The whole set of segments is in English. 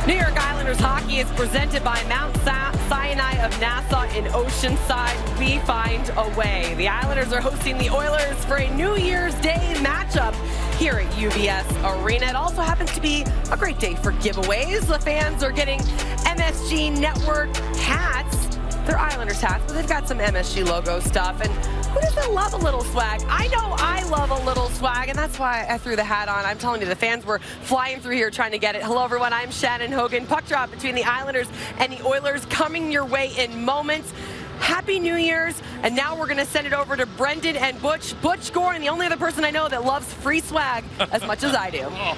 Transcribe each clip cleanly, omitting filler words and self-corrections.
New York Islanders hockey is presented by Mount Sinai of Nassau in Oceanside. We find a way. The Islanders are hosting the Oilers for a New Year's Day matchup here at UBS Arena. It also happens to be a great day for giveaways. The fans are getting MSG Network hats. They're Islanders hats, but they've got some MSG logo stuff. And who doesn't love a little swag? I know I love a little swag, and that's why I threw the hat on. I'm telling you, the fans were flying through here trying to get it. Hello, everyone. I'm Shannon Hogan. Puck drop between the Islanders and the Oilers coming your way in moments. Happy New Year's. And now we're going to send it over to Brendan and Butch. Butch Gorin, the only other person I know that loves free swag as much as I do. Oh,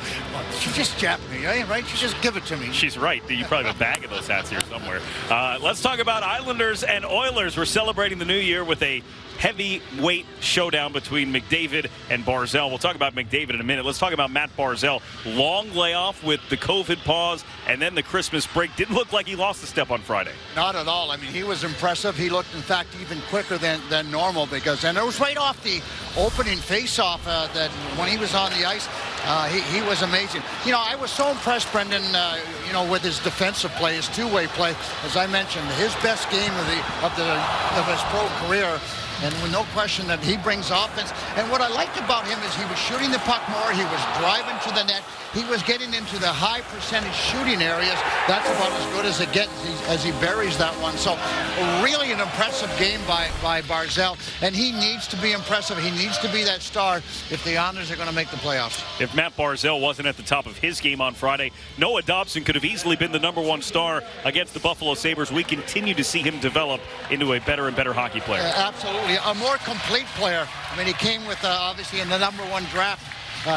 she just jabbed me, right? She just give it to me. She's right. You probably have a bag of those hats here somewhere. Let's talk about Islanders and Oilers. We're celebrating the new year with a heavyweight showdown between McDavid and Barzal. We'll talk about McDavid in a minute. Let's talk about Matt Barzal. Long layoff with the COVID pause and then the Christmas break. Didn't look like he lost a step on Friday. Not at all. I mean, he was impressive. He looked, in fact, even quicker than normal and it was right off the opening face-off that when he was on the ice, he was amazing. You know, I was so impressed, Brendan, with his defensive play, his two-way play. As I mentioned, his best game of his pro career. And with no question that he brings offense. And what I liked about him is he was shooting the puck more. He was driving to the net. He was getting into the high percentage shooting areas. That's about as good as it gets as he buries that one. So really an impressive game by Barzal. And he needs to be impressive. He needs to be that star if the Islanders are going to make the playoffs. If Matt Barzal wasn't at the top of his game on Friday, Noah Dobson could have easily been the #1 star against the Buffalo Sabres. We continue to see him develop into a better and better hockey player. Absolutely. A more complete player. I mean, he came with, obviously, in the #1 draft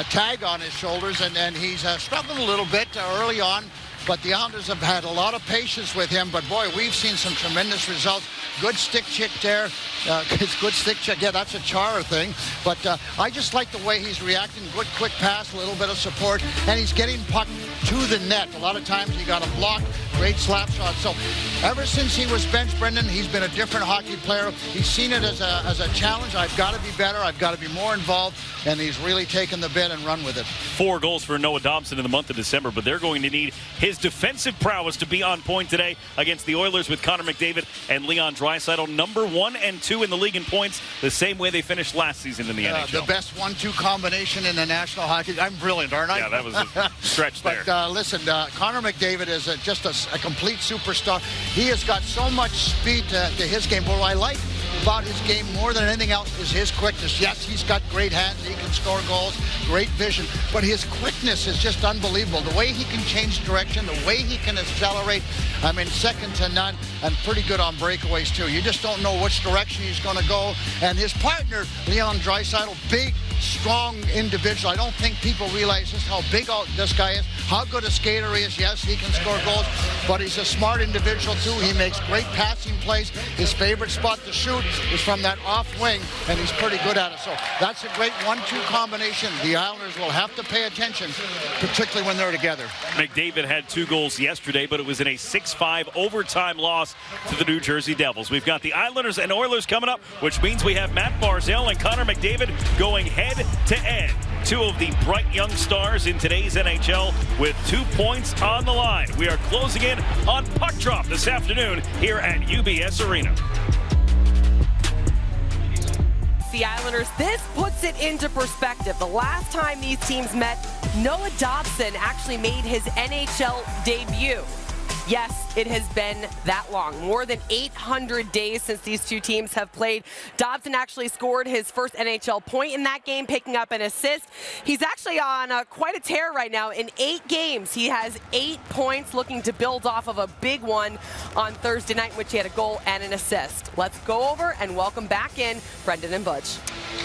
tag on his shoulders, and he's struggled a little bit early on. But the Islanders have had a lot of patience with him. But, boy, we've seen some tremendous results. Good stick check there. It's good stick check. Yeah, that's a Chara thing. But I just like the way he's reacting. Good quick pass, a little bit of support. And he's getting puck to the net. A lot of times he got a block. Great slap shot. So ever since he was benched, Brendan, he's been a different hockey player. He's seen it as a challenge. I've got to be better. I've got to be more involved. And he's really taken the bit and run with it. 4 goals for Noah Dobson in the month of December, but they're going to need his defensive prowess to be on point today against the Oilers with Connor McDavid and Leon Draisaitl, #1 and 2 in the league in points, the same way they finished last season in the NHL. The best 1-2 combination in the National Hockey. I'm brilliant, aren't I? Yeah, that was a stretch there. But listen, Connor McDavid is just a complete superstar. He has got so much speed to his game. What I like about his game more than anything else is his quickness. Yes, he's got great hands. He can score goals, great vision. But his quickness is just unbelievable. The way he can change direction, the way he can accelerate, I mean, second to none, and pretty good on breakaways, too. You just don't know which direction he's going to go. And his partner, Leon Draisaitl, big, strong individual. I don't think people realize just how big this guy is, how good a skater he is. Yes, he can score goals, but he's a smart individual, too. He makes great passing plays. His favorite spot to shoot is from that off wing, and he's pretty good at it. So that's a great 1-2 combination. The Islanders will have to pay attention, particularly when they're together. McDavid had 2 goals yesterday, but it was in a 6-5 overtime loss to the New Jersey Devils. We've got the Islanders and Oilers coming up, which means we have Matt Barzal and Connor McDavid going head-to-head. 2 of the bright young stars in today's NHL with 2 points on the line. We are closing in on Puck Drop this afternoon here at UBS Arena. The Islanders, this puts it into perspective. The last time these teams met, Noah Dobson actually made his NHL debut. Yes, it has been that long. More than 800 days since these two teams have played. Dobson actually scored his first NHL point in that game, picking up an assist. He's actually on quite a tear right now. In 8 games, he has 8 points, looking to build off of a big one on Thursday night, in which he had a goal and an assist. Let's go over and welcome back in Brendan and Butch.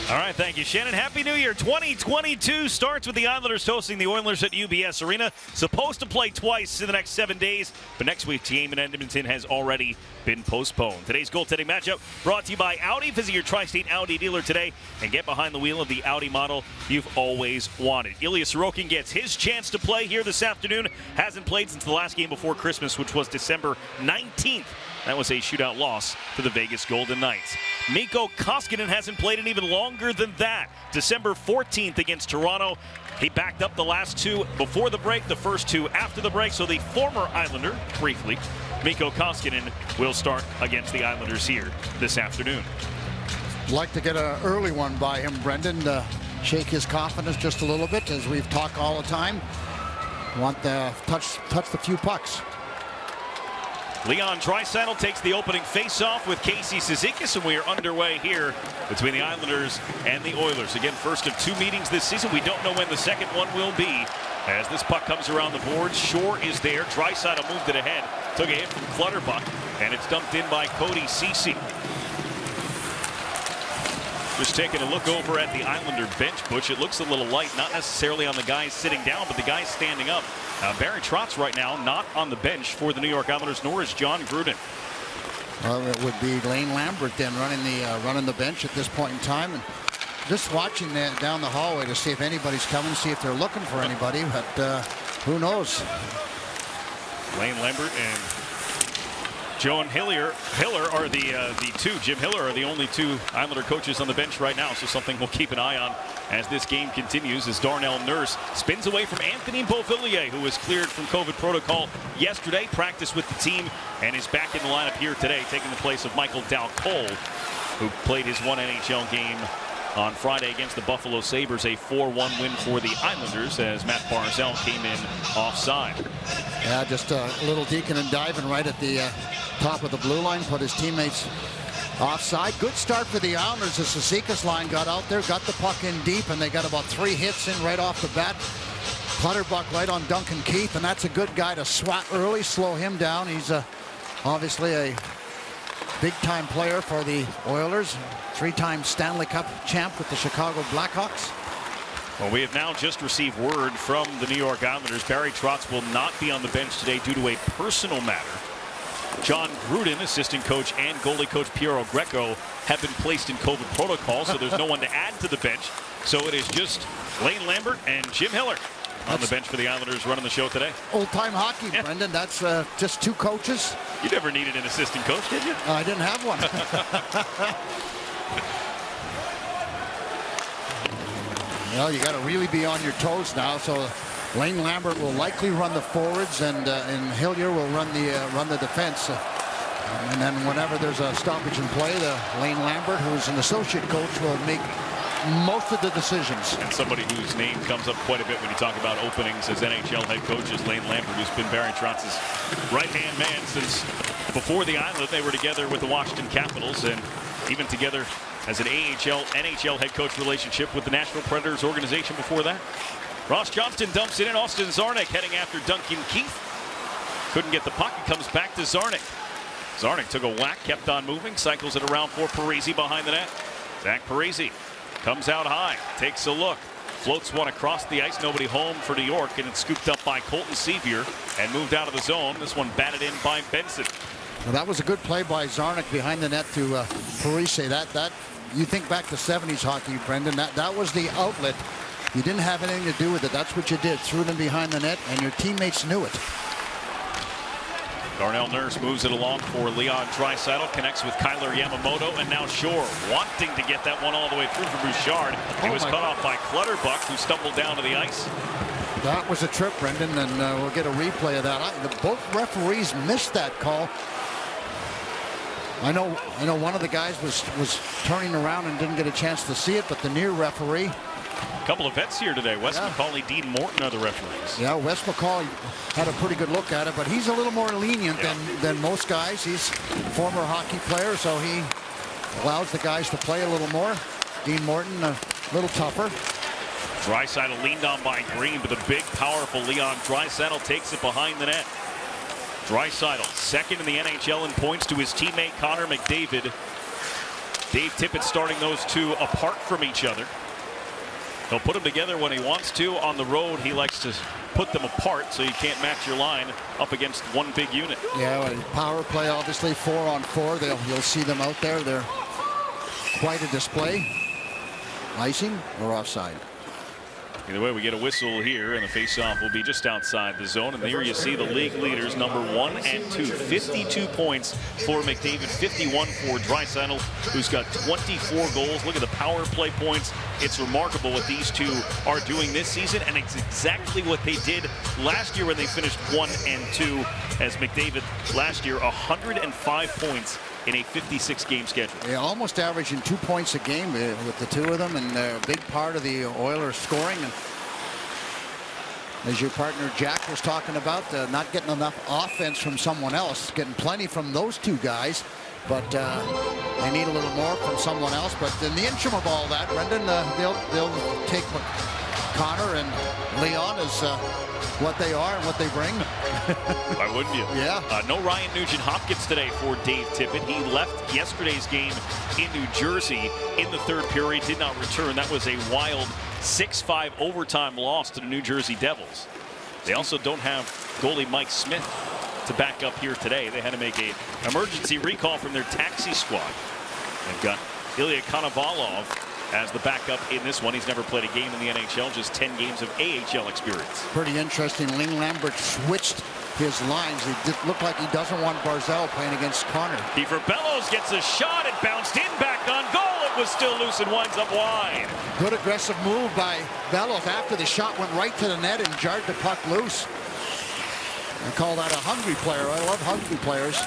All right, thank you, Shannon. Happy New Year. 2022 starts with the Islanders hosting the Oilers at UBS Arena. Supposed to play twice in the next 7 days, but next week's game in Edmonton has already been postponed. Today's goaltending matchup brought to you by Audi. Visit your Tri-State Audi dealer today and get behind the wheel of the Audi model you've always wanted. Ilya Sorokin gets his chance to play here this afternoon. Hasn't played since the last game before Christmas, which was December 19th. That was a shootout loss to the Vegas Golden Knights. Mikko Koskinen hasn't played in even longer than that. December 14th against Toronto. He backed up the last two before the break, the first two after the break. So the former Islander, briefly, Mikko Koskinen, will start against the Islanders here this afternoon. Like to get an early one by him, Brendan, to shake his confidence just a little bit, as we've talked all the time. Want to touch the few pucks. Leon Draisaitl takes the opening face-off with Casey Cizikas, and we are underway here between the Islanders and the Oilers. Again, first of two meetings this season. We don't know when the second one will be. As this puck comes around the boards, Shore is there. Draisaitl moved it ahead, took a hit from Clutterbuck, and it's dumped in by Cody Ceci. Just taking a look over at the Islander bench, Butch. It looks a little light, not necessarily on the guys sitting down, but the guys standing up. Barry Trotz right now not on the bench for the New York Islanders, nor is John Gruden. Well, it would be Lane Lambert then running the bench at this point in time, and just watching that down the hallway to see if anybody's coming, see if they're looking for anybody, but who knows? Lane Lambert and Joan Hiller are the two. Jim Hiller are the only two Islander coaches on the bench right now, so something we'll keep an eye on as this game continues, as Darnell Nurse spins away from Anthony Beauvillier, who was cleared from COVID protocol yesterday, practiced with the team, and is back in the lineup here today, taking the place of Michael Dal-Cole, who played his one NHL game on Friday against the Buffalo Sabres, a 4-1 win for the Islanders, as Matt Barzal came in offside. Yeah, just a little deacon and diving right at the top of the blue line, put his teammates offside. Good start for the Islanders. The Cizikas line got out there, got the puck in deep, and they got about 3 hits in right off the bat. Clutterbuck right on Duncan Keith, and that's a good guy to swat early, slow him down. He's obviously a big-time player for the Oilers, 3-time Stanley Cup champ with the Chicago Blackhawks. Well, we have now just received word from the New York Islanders. Barry Trotz will not be on the bench today due to a personal matter. John Gruden, assistant coach, and goalie coach Piero Greco have been placed in COVID protocol, so there's no one to add to the bench. So it is just Lane Lambert and Jim Hiller on the bench for the Islanders running the show today. Old-time hockey, Brendan. That's just two coaches. You never needed an assistant coach, did you? I didn't have one. Well, you got to really be on your toes now. So Lane Lambert will likely run the forwards, and Hillier will run the defense. And then whenever there's a stoppage in play, Lane Lambert, who's an associate coach, will make most of the decisions. And somebody whose name comes up quite a bit when you talk about openings as NHL head coach is Lane Lambert, who's been Barry Trotz's right-hand man since before the Island. They were together with the Washington Capitals, and even together as an AHL-NHL head coach relationship with the Nashville Predators organization before that. Ross Johnston dumps it in. Austin Czarnik heading after Duncan Keith. Couldn't get the puck. It comes back to Czarnik. Czarnik took a whack, kept on moving, cycles it around for Parise behind the net. Zach Parise comes out high, takes a look, floats one across the ice, nobody home for New York, and it's scooped up by Colton Sevier and moved out of the zone. This one batted in by Benson. Well, that was a good play by Czarnik behind the net to Parise. That you think back to 70s hockey, Brendan, that was the outlet. You didn't have anything to do with it. That's what you did. Threw them behind the net, and your teammates knew it. Darnell Nurse moves it along for Leon Draisaitl, connects with Kyler Yamamoto, and now Shore wanting to get that one all the way through for Bouchard. He was cut off by Clutterbuck, who stumbled down to the ice. That was a trip, Brendan, and we'll get a replay of that. Both referees missed that call. I know one of the guys was turning around and didn't get a chance to see it, but the near referee. A couple of vets here today. Wes McCauley, Dean Morton are the referees. Yeah, Wes McCauley had a pretty good look at it, but he's a little more lenient than most guys. He's a former hockey player, so he allows the guys to play a little more. Dean Morton a little tougher. Draisaitl leaned on by Green, but the big, powerful Leon Draisaitl takes it behind the net. Draisaitl, second in the NHL in points to his teammate Connor McDavid. Dave Tippett starting those two apart from each other. He'll put them together when he wants to. On the road, he likes to put them apart so you can't match your line up against one big unit. Yeah, well, power play, obviously 4-on-4. You'll see them out there. They're quite a display. Icing or offside? Either way, we get a whistle here, and the faceoff will be just outside the zone. And there you see the league leaders, number 1 and 2, 52 points for McDavid, 51 for Draisaitl, who's got 24 goals. Look at the power play points. It's remarkable what these two are doing this season, and it's exactly what they did last year when they finished 1 and 2, as McDavid last year 105 points in a 56-game schedule. Yeah, almost averaging 2 points a game with the two of them, and a big part of the Oilers scoring. And as your partner Jack was talking about, not getting enough offense from someone else, getting plenty from those two guys, but they need a little more from someone else. But in the interim of all that, Brendan, they'll take Connor and Leon as what they are and what they bring. Why wouldn't you? Yeah. No Ryan Nugent-Hopkins today for Dave Tippett. He left yesterday's game in New Jersey in the third period, did not return. That was a wild 6-5 overtime loss to the New Jersey Devils. They also don't have goalie Mike Smith to back up here today. They had to make an emergency recall from their taxi squad. They've got Ilya Konovalov as the backup in this one. He's never played a game in the NHL, just 10 games of AHL experience. Pretty interesting. Ling Lambert switched his lines. It looked like he doesn't want Barzal playing against Connor. Kiefer Bellows gets a shot. It bounced in, back on goal. It was still loose and winds up wide. Good aggressive move by Bellows after the shot went right to the net and jarred the puck loose. I call that a hungry player. I love hungry players.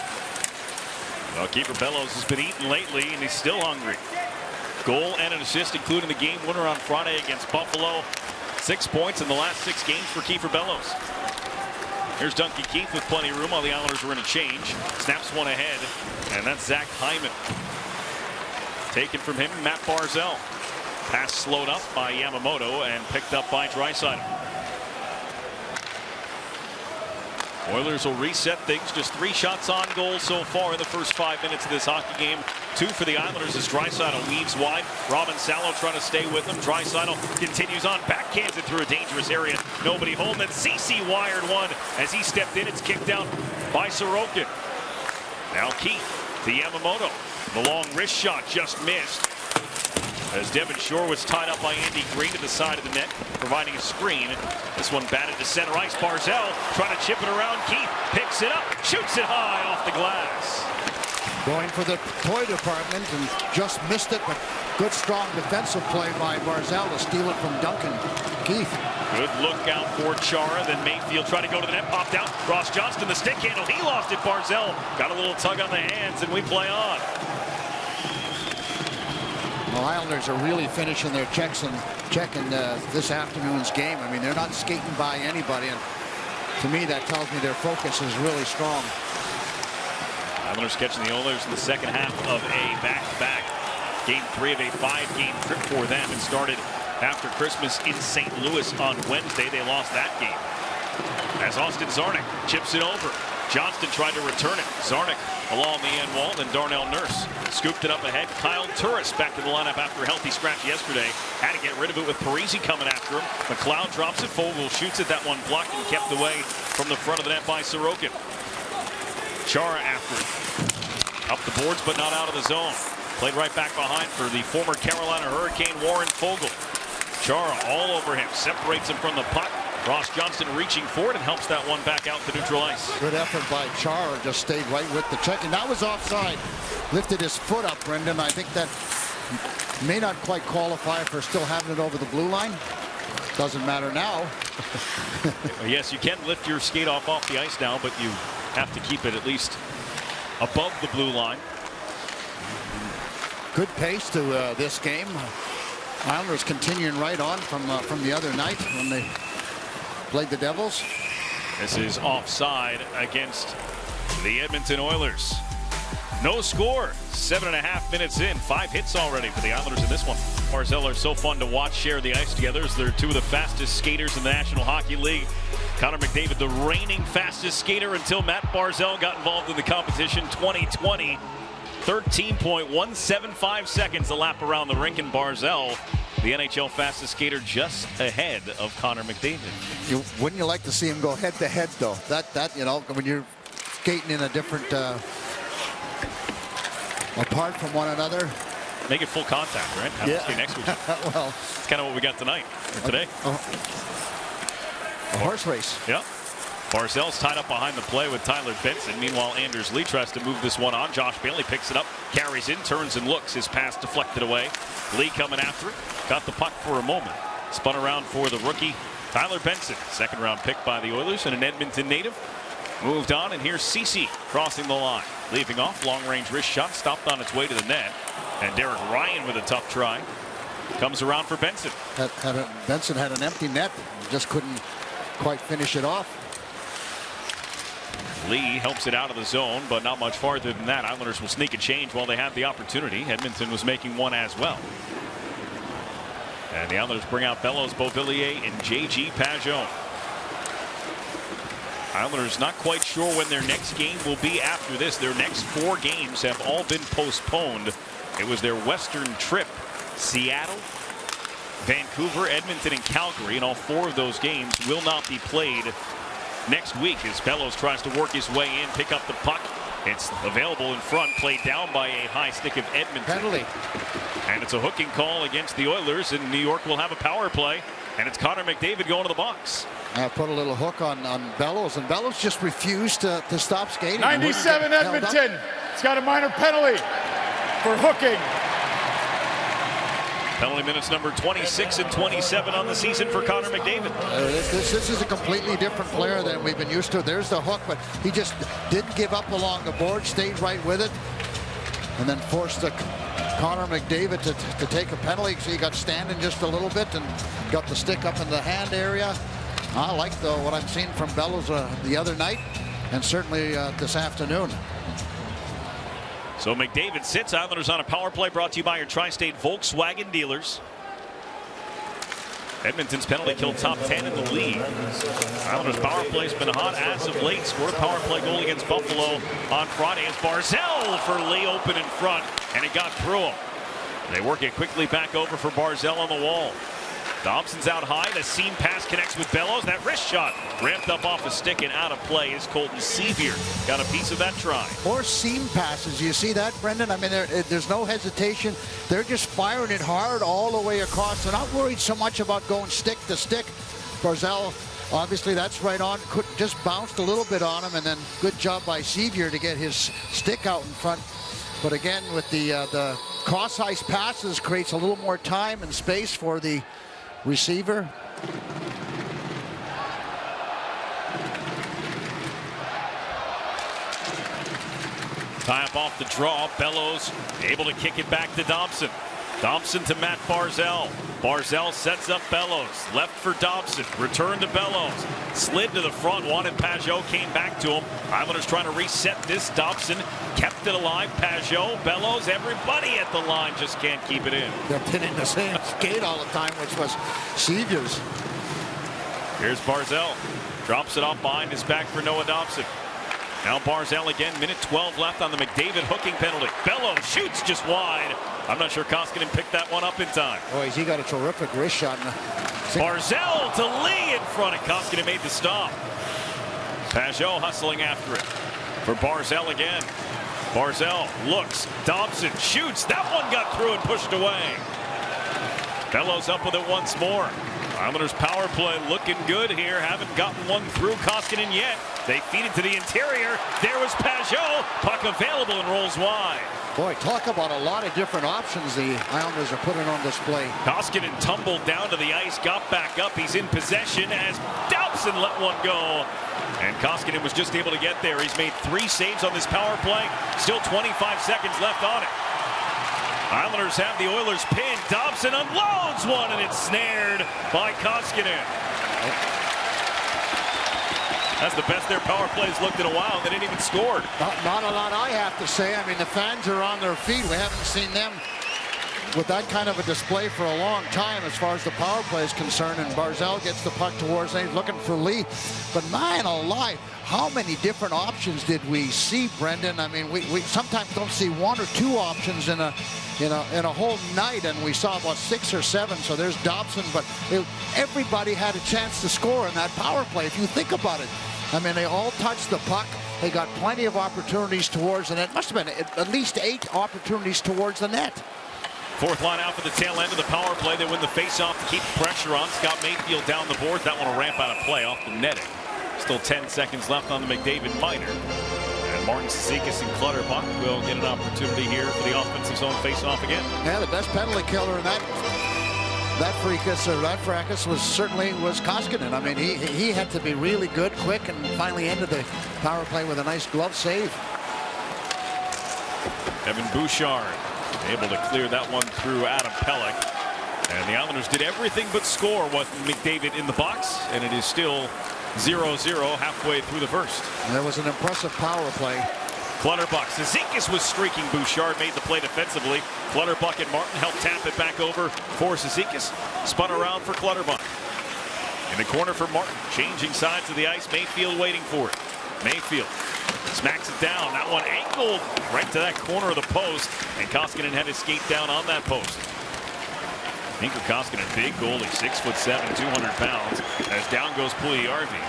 Well, Kiefer Bellows has been eating lately, and he's still hungry. Goal and an assist, including the game winner on Friday against Buffalo. 6 points in the last 6 games for Kiefer Bellows. Here's Duncan Keith with plenty of room while the Islanders were in a change. Snaps one ahead, and that's Zach Hyman. Taken from him, Matt Barzal. Pass slowed up by Yamamoto and picked up by Draisaitl. Oilers will reset things. Just 3 shots on goal so far in the first 5 minutes of this hockey game. 2 for the Islanders as Draisaitl weaves wide. Robin Salo trying to stay with him. Draisaitl continues on, backhands it through a dangerous area. Nobody home. Then CC wired one as he stepped in. It's kicked out by Sorokin. Now Keith to Yamamoto. The long wrist shot just missed, as Devin Shore was tied up by Andy Green to the side of the net, providing a screen. This one batted to center ice. Barzal trying to chip it around. Keith picks it up, shoots it high off the glass. Going for the toy department and just missed it, but good strong defensive play by Barzal to steal it from Duncan Keith. Good look out for Chara. Then Mayfield tried to go to the net, popped out. Ross Johnston, the stick handle, he lost it. Barzal got a little tug on the hands, and we play on. The Islanders are really finishing their checking this afternoon's game. I mean, they're not skating by anybody, and to me that tells me their focus is really strong. Islanders catching the Oilers in the second half of a back-to-back. Game 3 of a 5-game trip for them. It started after Christmas in St. Louis on Wednesday. They lost that game. As Austin Czarnik chips it over. Johnston tried to return it. Czarnik along the end wall, then Darnell Nurse scooped it up ahead. Kyle Turris back to the lineup after a healthy scratch yesterday. Had to get rid of it with Parisi coming after him. McLeod drops it. Fogle shoots it. That one blocked and kept away from the front of the net by Sorokin. Chara after it. Up the boards, but not out of the zone. Played right back behind for the former Carolina Hurricane, Warren Fogle. Chara all over him. Separates him from the puck. Ross Johnston reaching for it and helps that one back out to neutral ice. Good effort by Chara. Just stayed right with the check. And that was offside. Lifted his foot up, Brendan. I think that may not quite qualify for still having it over the blue line. Doesn't matter now. Yes, you can lift your skate off the ice now, but you have to keep it at least above the blue line. Good pace to this game. Islanders continuing right on from the other night when they played the Devils. This is offside against the Edmonton Oilers. No score. 7.5 minutes in. 5 hits already for the Islanders in this one. Barzal are so fun to watch share the ice together, as they're 2 of the fastest skaters in the National Hockey League. Connor McDavid, the reigning fastest skater until Matt Barzal got involved in the competition 2020. 13.175 seconds a lap around the rink, and Barzal, the NHL fastest skater, just ahead of Connor McDavid. Wouldn't you like to see him go head to head, though? That you know, when you're skating in a different apart from one another, make it full contact, right? Have to stay next to each other. Well, it's kind of what we got tonight, or today. A horse race. Yeah. Barzell's tied up behind the play with Tyler Benson. Meanwhile, Anders Lee tries to move this one on. Josh Bailey picks it up, carries in, turns and looks. His pass deflected away. Lee coming after it. Got the puck for a moment. Spun around for the rookie, Tyler Benson. Second-round pick by the Oilers and an Edmonton native. Moved on, and here's Ceci crossing the line. Leaving off, long-range wrist shot, stopped on its way to the net. And Derek Ryan with a tough try. Comes around for Benson. Benson had an empty net. Just couldn't quite finish it off. Lee helps it out of the zone, but not much farther than that. Islanders will sneak a change while they have the opportunity. Edmonton was making one as well. And the Islanders bring out Bellows, Beauvillier, and J.G. Pageau. Islanders not quite sure when their next game will be after this. Their next 4 games have all been postponed. It was their Western trip. Seattle, Vancouver, Edmonton, and Calgary. And all 4 of those games will not be played next week as Bellows tries to work his way in, pick up the puck. It's available in front, played down by a high stick of Edmonton. Penalty. And it's a hooking call against the Oilers, and New York will have a power play. And it's Connor McDavid going to the box. Put a little hook on Bellows, and Bellows just refused to stop skating. 97 Edmonton. It's got a minor penalty for hooking. Penalty minutes number 26 and 27 on the season for Connor McDavid. This is a completely different player than we've been used to. There's the hook, but he just didn't give up along the board, stayed right with it, and then forced Connor McDavid to take a penalty. So he got standing just a little bit and got the stick up in the hand area. I like what I'm seeing from Bellows the other night, and certainly this afternoon. So McDavid sits. Islanders on a power play brought to you by your Tri-State Volkswagen dealers. Edmonton's penalty kill top 10 in the league. Islanders power play's been hot as of late. Scored a power play goal against Buffalo on Friday. It's Barzell for Lee open in front, and it got through him. They work it quickly back over for Barzell on the wall. Dobson's out high. The seam pass connects with Bellows. That wrist shot ramped up off a stick and out of play is Colton Sevier. Got a piece of that try. Or seam passes. You see that, Brendan? I mean, there's no hesitation. They're just firing it hard all the way across. They're not worried so much about going stick to stick. Barzell, obviously, that's right on. Just bounced a little bit on him, and then good job by Sevier to get his stick out in front. But again, with the cross-ice passes, creates a little more time and space for the receiver. Tie up off the draw. Bellows able to kick it back to Dobson. Dobson to Matt Barzell. Barzell sets up Bellows. Left for Dobson. Return to Bellows. Slid to the front. Wanted Pageau. Came back to him. Islanders trying to reset this. Dobson kept it alive. Pageau. Bellows. Everybody at the line just can't keep it in. They're pinning the same skate all the time, which was Sevier's. Here's Barzell. Drops it off behind his back for Noah Dobson. Now Barzell again. Minute 12 left on the McDavid hooking penalty. Bellows shoots just wide. I'm not sure Koskinen picked that one up in time. Boys, he got a terrific wrist shot. Barzell to Lee in front, and Koskinen made the stop. Pageau hustling after it for Barzell again. Barzell looks. Dobson shoots. That one got through and pushed away. Bellows up with it once more. Islanders power play looking good here. Haven't gotten one through Koskinen yet. They feed it to the interior. There was Pageau. Puck available and rolls wide. Boy, talk about a lot of different options the Islanders are putting on display. Koskinen tumbled down to the ice, got back up. He's in possession as Dobson let one go. And Koskinen was just able to get there. He's made 3 saves on this power play. Still 25 seconds left on it. Islanders have the Oilers pinned. Dobson unloads one, and it's snared by Koskinen. That's the best their power plays looked in a while. They didn't even score. Not a lot, I have to say. I mean, the fans are on their feet. We haven't seen them with that kind of a display for a long time as far as the power play is concerned. And Barzell gets the puck towards him. He's looking for Lee. But man alive, how many different options did we see, Brendan? I mean, we sometimes don't see 1 or 2 options in a whole night, and we saw about 6 or 7. So there's Dobson, but everybody had a chance to score in that power play. If you think about it, I mean, they all touched the puck. They got plenty of opportunities towards the net. Must have been at least 8 opportunities towards the net. Fourth line out for the tail end of the power play. They win the faceoff to keep pressure on. Scott Mayfield down the board. That one will ramp out of play off the netting. Still 10 seconds left on the McDavid minor. And Martin Cizikas and Clutterbuck will get an opportunity here for the offensive zone faceoff again. Yeah, the best penalty killer in that fracas was certainly Koskinen. I mean, he had to be really good, quick, and finally ended the power play with a nice glove save. Evan Bouchard able to clear that one through Adam Pelech. And the Islanders did everything but score with McDavid in the box, and it is still 0-0 halfway through the first. That was an impressive power play. Clutterbuck. Cizikas was streaking. Bouchard made the play defensively. Clutterbuck and Martin helped tap it back over for Cizikas. Spun around for Clutterbuck. In the corner for Martin. Changing sides of the ice. Mayfield waiting for it. Mayfield smacks it down. That one angled right to that corner of the post. And Koskinen had to skate down on that post. Mikael Koskinen, big goalie, 6'7", 200 pounds. As down goes Puljujärvi.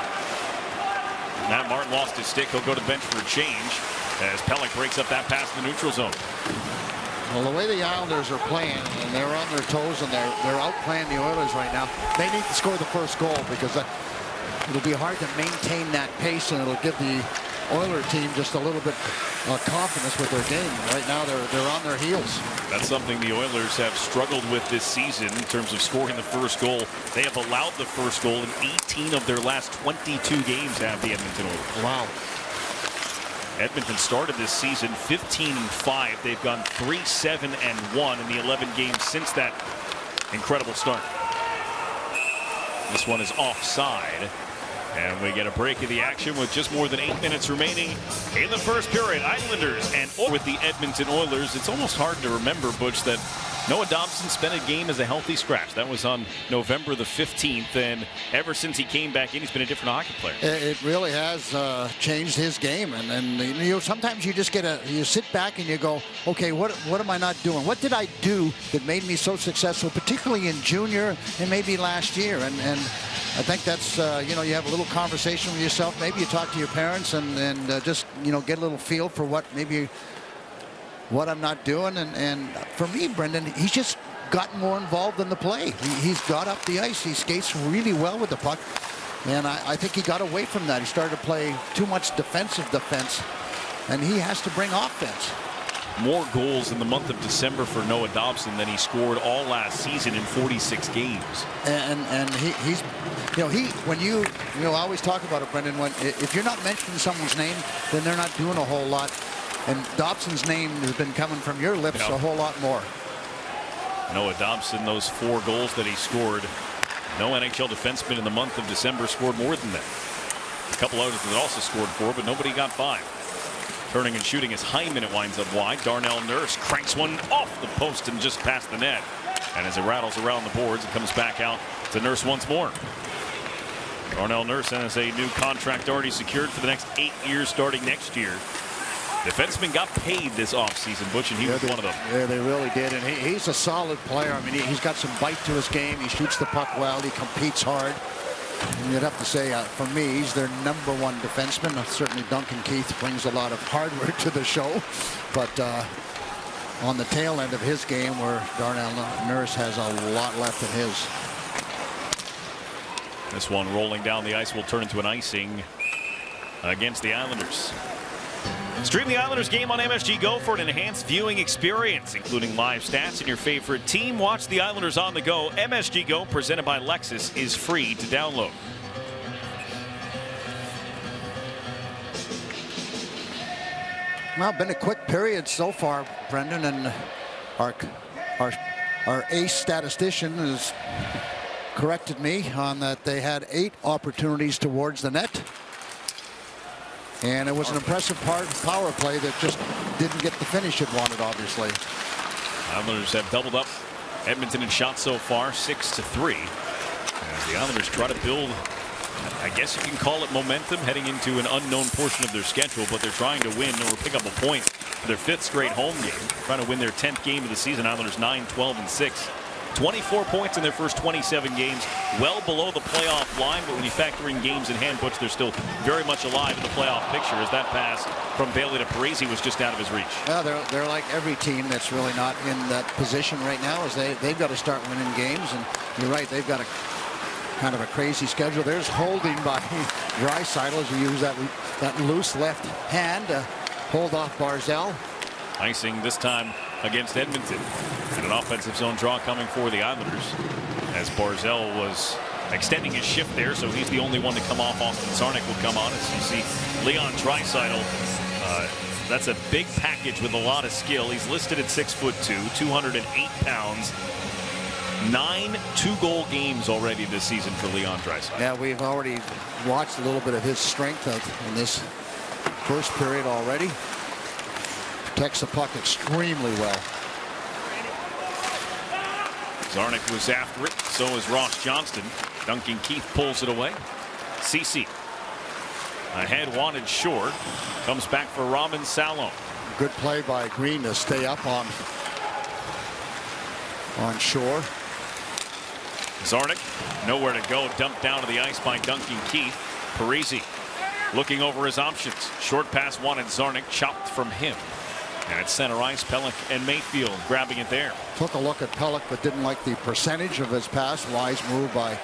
Matt Martin lost his stick. He'll go to the bench for a change as Pelech breaks up that pass in the neutral zone. Well, the way the Islanders are playing, and they're on their toes, and they're outplaying the Oilers right now. They need to score the first goal because it'll be hard to maintain that pace, and it'll give the Oiler team just a little bit confidence with their game. Right now, they're on their heels. That's something the Oilers have struggled with this season in terms of scoring the first goal. They have allowed the first goal in 18 of their last 22 games have the Edmonton Oilers. Wow. Edmonton started this season 15-5. They've gone 3-7-1 in the 11 games since that incredible start. This one is offside. And we get a break of the action with just more than 8 minutes remaining in the first period. Islanders and with the Edmonton Oilers. It's almost hard to remember, Butch, that Noah Dobson spent a game as a healthy scratch. That was on November the 15th. And ever since he came back in, he's been a different hockey player. It really has changed his game. And you know, sometimes you just you sit back and you go, okay, what am I not doing? What did I do that made me so successful, particularly in junior and maybe last year? And I think that's, you know, you have a little conversation with yourself. Maybe you talk to your parents and just, you know, get a little feel for what I'm not doing. And for me, Brendan, he's just gotten more involved in the play. He's got up the ice. He skates really well with the puck. And I think he got away from that. He started to play too much defense. And he has to bring offense. More goals in the month of December for Noah Dobson than he scored all last season in 46 games. And he's, you know, when you know, I always talk about it, Brendan, if you're not mentioning someone's name, then they're not doing a whole lot. And Dobson's name has been coming from your lips a whole lot more. Noah Dobson, those 4 goals that he scored, no NHL defenseman in the month of December scored more than that. A couple others that also scored 4, but nobody got 5. Turning and shooting as Hyman, it winds up wide. Darnell Nurse cranks one off the post and just past the net. And as it rattles around the boards, it comes back out to Nurse once more. Darnell Nurse has a new contract already secured for the next 8 years starting next year. Defensemen got paid this offseason, Butch, and he was one of them. Yeah, they really did. And he's a solid player. I mean, he's got some bite to his game. He shoots the puck well. He competes hard. And you'd have to say, for me, he's their #1 defenseman. Certainly Duncan Keith brings a lot of hardware to the show. But on the tail end of his game, where Darnell Nurse has a lot left in his. This one rolling down the ice will turn into an icing against the Islanders. Stream the Islanders game on MSG Go for an enhanced viewing experience, including live stats and your favorite team. Watch the Islanders on the go. MSG Go, presented by Lexus, is free to download. Well, been a quick period so far, Brendan, and our ace statistician has corrected me on that. They had 8 opportunities towards the net. And it was an impressive power play that just didn't get the finish it wanted, obviously. Islanders have doubled up Edmonton in shots so far, 6-3. As the Islanders try to build, I guess you can call it momentum, heading into an unknown portion of their schedule, but they're trying to win or pick up a point for their 5th straight home game. Trying to win their 10th game of the season. Islanders 9-12-6 24 points in their first 27 games, well below the playoff line, but when you factor in games in hand, Butch, they're still very much alive in the playoff picture, as that pass from Bailey to Parisi was just out of his reach. Yeah, they're like every team that's really not in that position right now, is they've got to start winning games, and you're right, they've got a kind of a crazy schedule. There's holding by Draisaitl as he used that loose left hand to hold off Barzal. Icing this time against Edmonton, and an offensive zone draw coming for the Islanders, as Barzal was extending his shift there, so he's the only one to come off. Austin Czarnik will come on, as you see Leon Draisaitl. That's a big package with a lot of skill. He's listed at 6'2", 208 pounds. 9 two-goal games already this season for Leon Draisaitl. Yeah, we've already watched a little bit of his strength in this first period already. Protects the puck extremely well. Czarnik was after it, so is Ross Johnston. Duncan Keith pulls it away. Ceci ahead, wanted Shore. Comes back for Raman Salom. Good play by Green to stay up on Shore. Czarnik nowhere to go, dumped down to the ice by Duncan Keith. Parisi looking over his options. Short pass wanted Czarnik, chopped from him. And at center ice, Pelech and Mayfield grabbing it there. Took a look at Pelech, but didn't like the percentage of his pass. Wise move by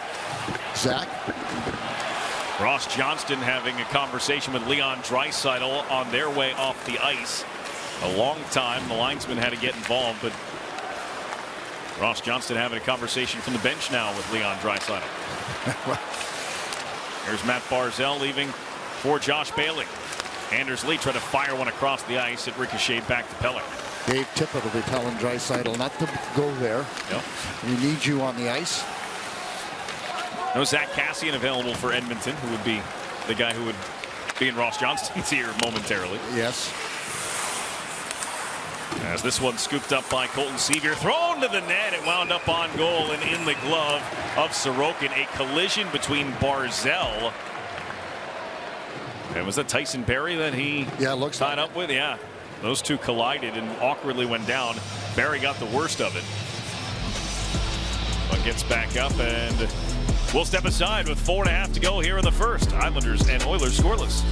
Zach. Ross Johnston having a conversation with Leon Draisaitl on their way off the ice. A long time. The linesman had to get involved, but Ross Johnston having a conversation from the bench now with Leon Draisaitl. There's Matt Barzal leaving for Josh Bailey. Anders Lee tried to fire one across the ice. It ricocheted back to Pelech. Dave Tippett will be telling Draisaitl not to go there. Yep. We need you on the ice. No Zach Cassian available for Edmonton, who would be the guy who would be in Ross Johnston's ear momentarily. Yes. As this one scooped up by Colton Sevier, thrown to the net, it wound up on goal and in the glove of Sorokin. A collision between Barzal. And was that Tyson Barrie that he looks tied like up with? Yeah. Those two collided and awkwardly went down. Barrie got the worst of it. But gets back up, and we'll step aside with 4.5 to go here in the first. Islanders and Oilers scoreless.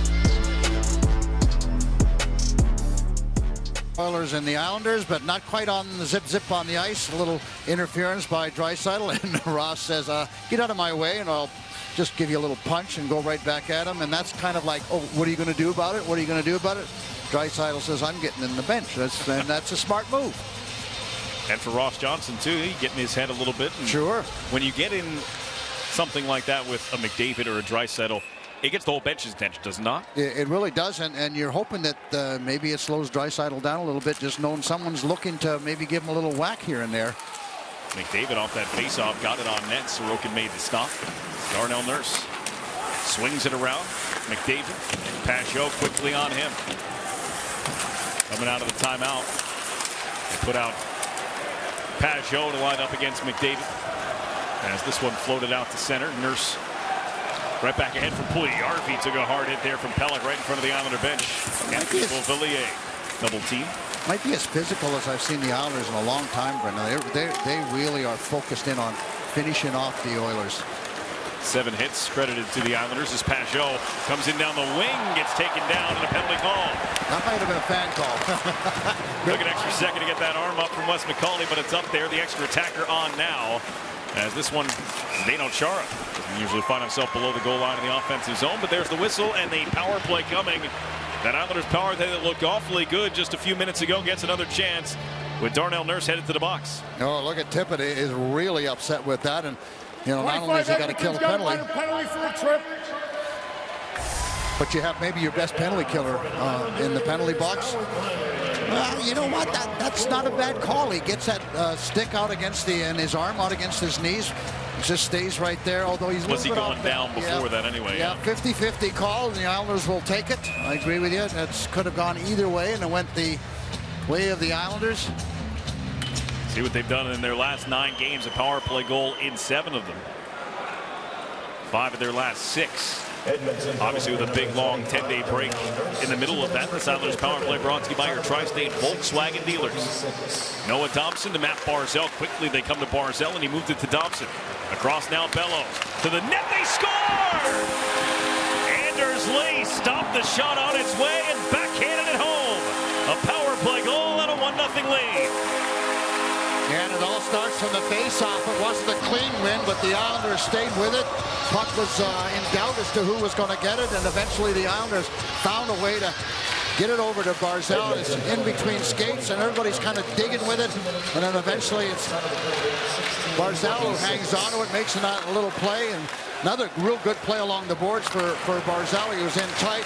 Oilers and the Islanders, but not quite on the zip on the ice. A little interference by Draisaitl, and Ross says, get out of my way and I'll just give you a little punch and go right back at him. And that's kind of like, oh, what are you going to do about it? What are you going to do about it? Draisaitl says, I'm getting in the bench. And that's a smart move. And for Ross Johnston too, he getting his head a little bit. And sure. When you get in something like that with a McDavid or a Draisaitl, it gets the whole bench's attention, does it not? It really does, and you're hoping that maybe it slows Draisaitl down a little bit, just knowing someone's looking to maybe give him a little whack here and there. McDavid off that faceoff, got it on net. Sorokin made the stop. Darnell Nurse swings it around. McDavid, Pajot quickly on him. Coming out of the timeout, they put out Pajot to line up against McDavid. As this one floated out to center, Nurse right back ahead from Puljujärvi, took a hard hit there from Pelech right in front of the Islander bench. And Villiers double team. Might be as physical as I've seen the Islanders in a long time, Brendan. They really are focused in on finishing off the Oilers. 7 hits credited to the Islanders as Pajot comes in down the wing, gets taken down, and a penalty call. That might have been a fan call. Took an extra second to get that arm up from Wes McCauley, but it's up there. The extra attacker on now. As this one, Zdeno Chara doesn't usually find himself below the goal line in the offensive zone, but there's the whistle and the power play coming. That Islanders power play that looked awfully good just a few minutes ago gets another chance with Darnell Nurse headed to the box. Oh, look at Tippett is really upset with that, and not only has he got to kill a penalty for a trip, but you have maybe your best penalty killer in the penalty box. Well, you know what? That's not a bad call. He gets that stick out against and his arm out against his knees. It just stays right there, although he's was he going down before that anyway? Yeah, 50-50 call, and the Islanders will take it. I agree with you. That could have gone either way, and it went the way of the Islanders. See what they've done in their last 9 games, a power play goal in 7 of them. 5 of their last 6. Obviously, with a big, long 10-day break in the middle of that, the Islanders power play brought to you by your Tri-State Volkswagen dealers. Noah Dobson to Matt Barzal. Quickly, they come to Barzal, and he moved it to Dobson. Across now, Bellows. To the net, they score! Anders Lee stopped the shot on its way and backhanded it home. A power play goal and a 1-0 lead. And it all starts from the face-off. It wasn't a clean win, but the Islanders stayed with it. Puck was in doubt as to who was going to get it, and eventually the Islanders found a way to get it over to Barzal. It's in between skates, and everybody's kind of digging with it. And then eventually it's Barzal who hangs on to it, makes a little play, and another real good play along the boards for Barzal. He was in tight.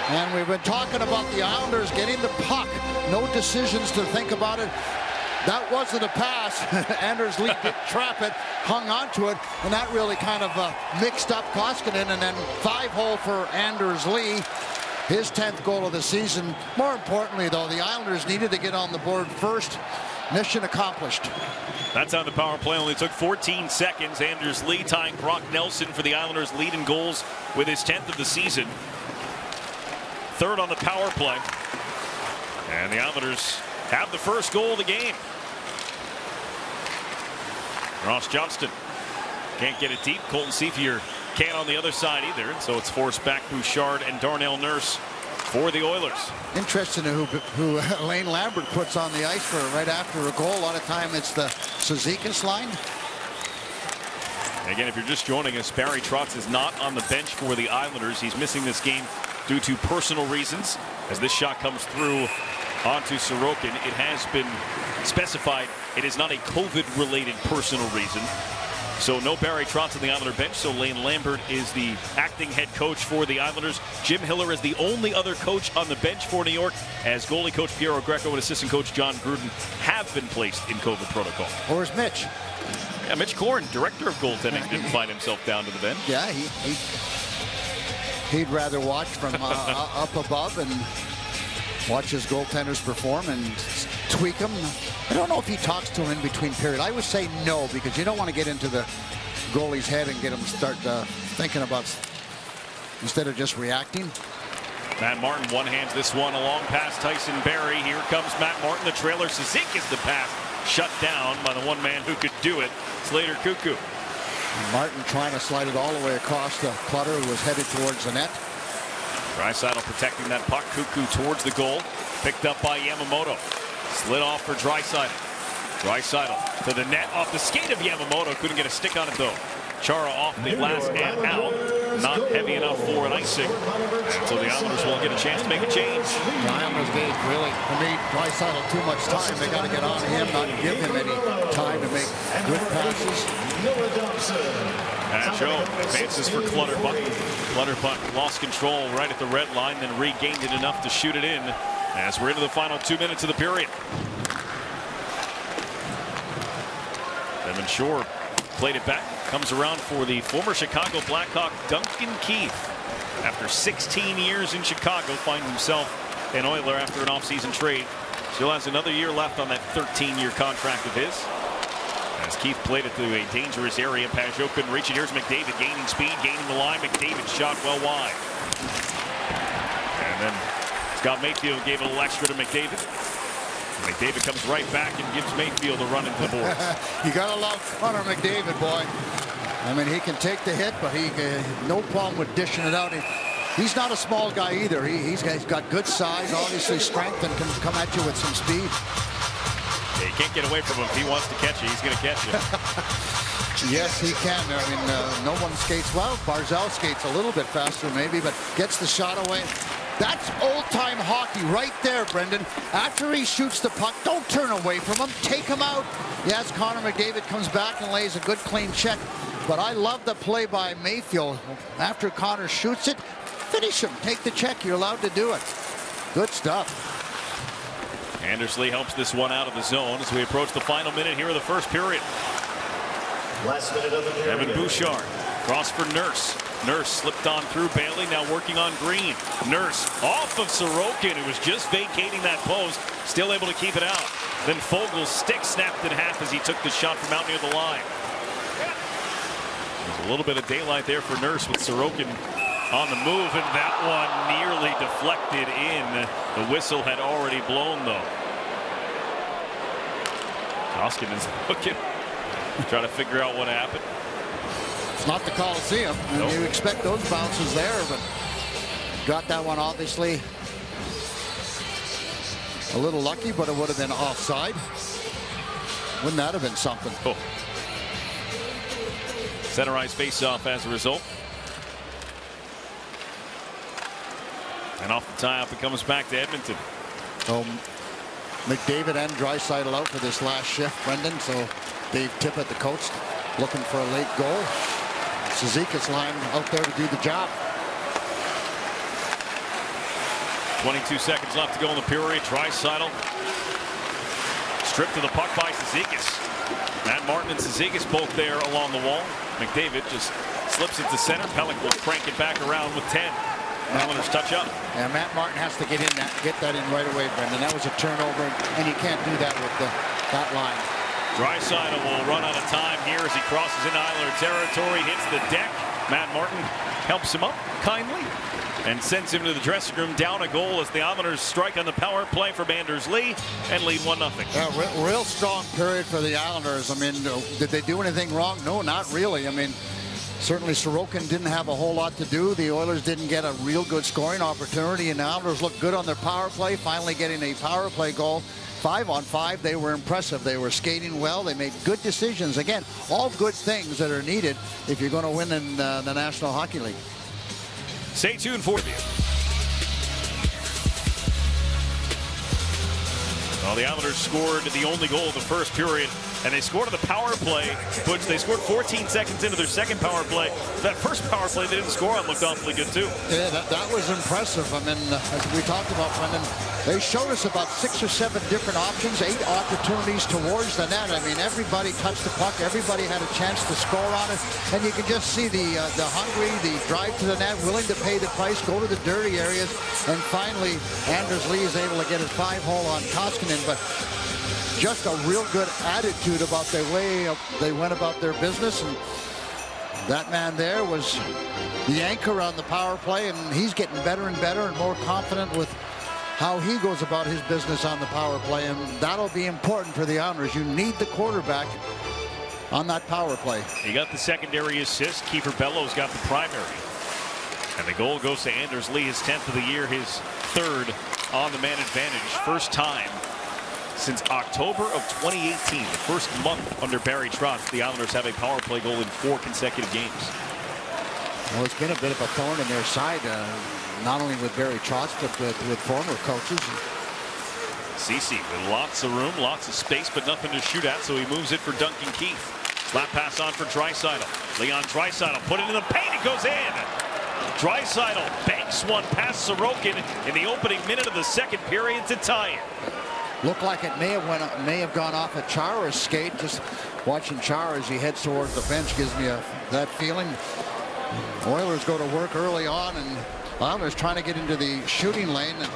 And we've been talking about the Islanders getting the puck. No decisions to think about it. That wasn't a pass. Anders Lee did trap it, hung on to it, and that really kind of mixed up Koskinen. And then 5-hole for Anders Lee, his 10th goal of the season. More importantly, though, the Islanders needed to get on the board first. Mission accomplished. That's on the power play. Only took 14 seconds. Anders Lee tying Brock Nelson for the Islanders' lead in goals with his 10th of the season. Third on the power play. And the Islanders have the first goal of the game. Ross Johnston can't get it deep. Colton Seafier can't on the other side either. And so it's forced back Bouchard and Darnell Nurse for the Oilers. Interesting who Lane Lambert puts on the ice for right after a goal. A lot of time it's the Cizikas line. Again, if you're just joining us, Barry Trotz is not on the bench for the Islanders. He's missing this game due to personal reasons. As this shot comes through onto Sorokin, it has been specified it is not a COVID-related personal reason. So no Barry Trotz on the Islander bench. So Lane Lambert is the acting head coach for the Islanders. Jim Hiller is the only other coach on the bench for New York, as goalie coach Piero Greco and assistant coach John Gruden have been placed in COVID protocol. Where's Mitch? Yeah, Mitch Korn, director of goaltending, didn't find himself down to the bench. Yeah, he'd rather watch from up above and watch his goaltenders perform and tweak them. I don't know if he talks to him in between period. I would say no, because you don't want to get into the goalie's head and get him start thinking about, instead of just reacting. Matt Martin one-hands this one along past Tyson Barrie. Here comes Matt Martin. The trailer. Cizikas the pass. Shut down by the one man who could do it. Slater Cuckoo. Martin trying to slide it all the way across the Clutter, who was headed towards the net. Draisaitl protecting that puck. Cuckoo towards the goal. Picked up by Yamamoto. Slid off for Draisaitl. Draisaitl to the net off the skate of Yamamoto. Couldn't get a stick on it though. Chara off the last and out. Not heavy enough for an icing. And so the Islanders will get a chance to make a change. The Islanders gave, really, for me, Draisaitl too much time. They got to get on him, not give him any time to make good passes. And Joe advances for Clutterbuck. Clutterbuck lost control right at the red line, then regained it enough to shoot it in as we're into the final 2 minutes of the period. Evan Shore played it back. Comes around for the former Chicago Blackhawk Duncan Keith. After 16 years in Chicago, finds himself an Oiler after an offseason trade. Still has another year left on that 13-year contract of his. As Keith played it to a dangerous area, Pajot couldn't reach it. Here's McDavid gaining speed, gaining the line. McDavid shot well wide. And then Scott Mayfield gave a little extra to McDavid. McDavid comes right back and gives Mayfield a run into the boards. You gotta love Connor McDavid, boy. I mean, he can take the hit, but he no problem with dishing it out. He's not a small guy either. He's got good size, obviously strength, and can come at you with some speed. Yeah, you can't get away from him. If he wants to catch you, he's going to catch you. Yes, he can. I mean, no one skates well. Barzal skates a little bit faster, maybe, but gets the shot away. That's old-time hockey right there, Brendan. After he shoots the puck, don't turn away from him. Take him out. Yes, Connor McDavid comes back and lays a good, clean check. But I love the play by Mayfield. After Connor shoots it, finish him. Take the check. You're allowed to do it. Good stuff. Anders Lee helps this one out of the zone as we approach the final minute here of the first period. Last minute of the period. Evan Bouchard. Cross for Nurse. Nurse slipped on through Bailey, now working on Green. Nurse off of Sorokin, who was just vacating that post, still able to keep it out. Then Fogel's stick snapped in half as he took the shot from out near the line. There's a little bit of daylight there for Nurse with Sorokin on the move, and that one nearly deflected in. The whistle had already blown, though. Koskinen's looking, trying to figure out what happened. It's not the Coliseum. Nope. You expect those bounces there, but got that one obviously a little lucky, but it would have been offside. Wouldn't that have been something? Oh. Center ice face-off as a result. And off the tie-up, it comes back to Edmonton. So McDavid and Draisaitl out for this last shift, Brendan. So Dave Tippett, the coach, looking for a late goal. Cizikas line out there to do the job. 22 seconds left to go in the period. Draisaitl stripped to the puck by Cizikas. Matt Martin and Cizikas both there along the wall. McDavid just slips it to center. Pelech will crank it back around with 10. Islanders touch up. Yeah, Matt Martin has to get that in right away, Brendan. That was a turnover, and you can't do that with that line. Draisaitl will run out of time here as he crosses into Islander territory, hits the deck. Matt Martin helps him up kindly and sends him to the dressing room, down a goal as the Islanders strike on the power play from Anders Lee and lead 1-0. Yeah, real strong period for the Islanders. I mean, did they do anything wrong? No, not really. I mean, certainly Sorokin didn't have a whole lot to do. The Oilers didn't get a real good scoring opportunity, and the Islanders looked good on their power play, finally getting a power play goal. 5-on-5, they were impressive. They were skating well. They made good decisions. Again, all good things that are needed if you're going to win in the National Hockey League. Stay tuned for you. Well, the Islanders scored the only goal of the first period, and they scored on the power play, which they scored 14 seconds into their second power play. That first power play they didn't score on looked awfully good, too. Yeah, that was impressive. I mean, as we talked about, Brendan, they showed us about 6 or 7 different options, 8 opportunities towards the net. I mean, everybody touched the puck. Everybody had a chance to score on it. And you can just see the hungry, the drive to the net, willing to pay the price, go to the dirty areas. And finally, Anders Lee is able to get his 5-hole on Koskinen. But just a real good attitude about the way they went about their business. And that man there was the anchor on the power play, and he's getting better and better and more confident with how he goes about his business on the power play, and that'll be important for the Islanders. You need the quarterback on that power play. He got the secondary assist. Kiefer Bellows got the primary. And the goal goes to Anders Lee, his 10th of the year, his 3rd on the man advantage. First time since October of 2018, the first month under Barry Trotz, the Islanders have a power play goal in 4 consecutive games. Well, it's been a bit of a thorn in their side, not only with Barry Trotz, but with former coaches. Ceci with lots of room, lots of space, but nothing to shoot at, so he moves it for Duncan Keith. Slap pass on for Draisaitl. Leon Draisaitl put it in the paint. It goes in. Draisaitl banks one past Sorokin in the opening minute of the second period to tie it. Looked like it may have gone off at Chara's skate. Just watching Chara as he heads towards the bench gives me that feeling. Oilers go to work early on, and Islanders trying to get into the shooting lane. And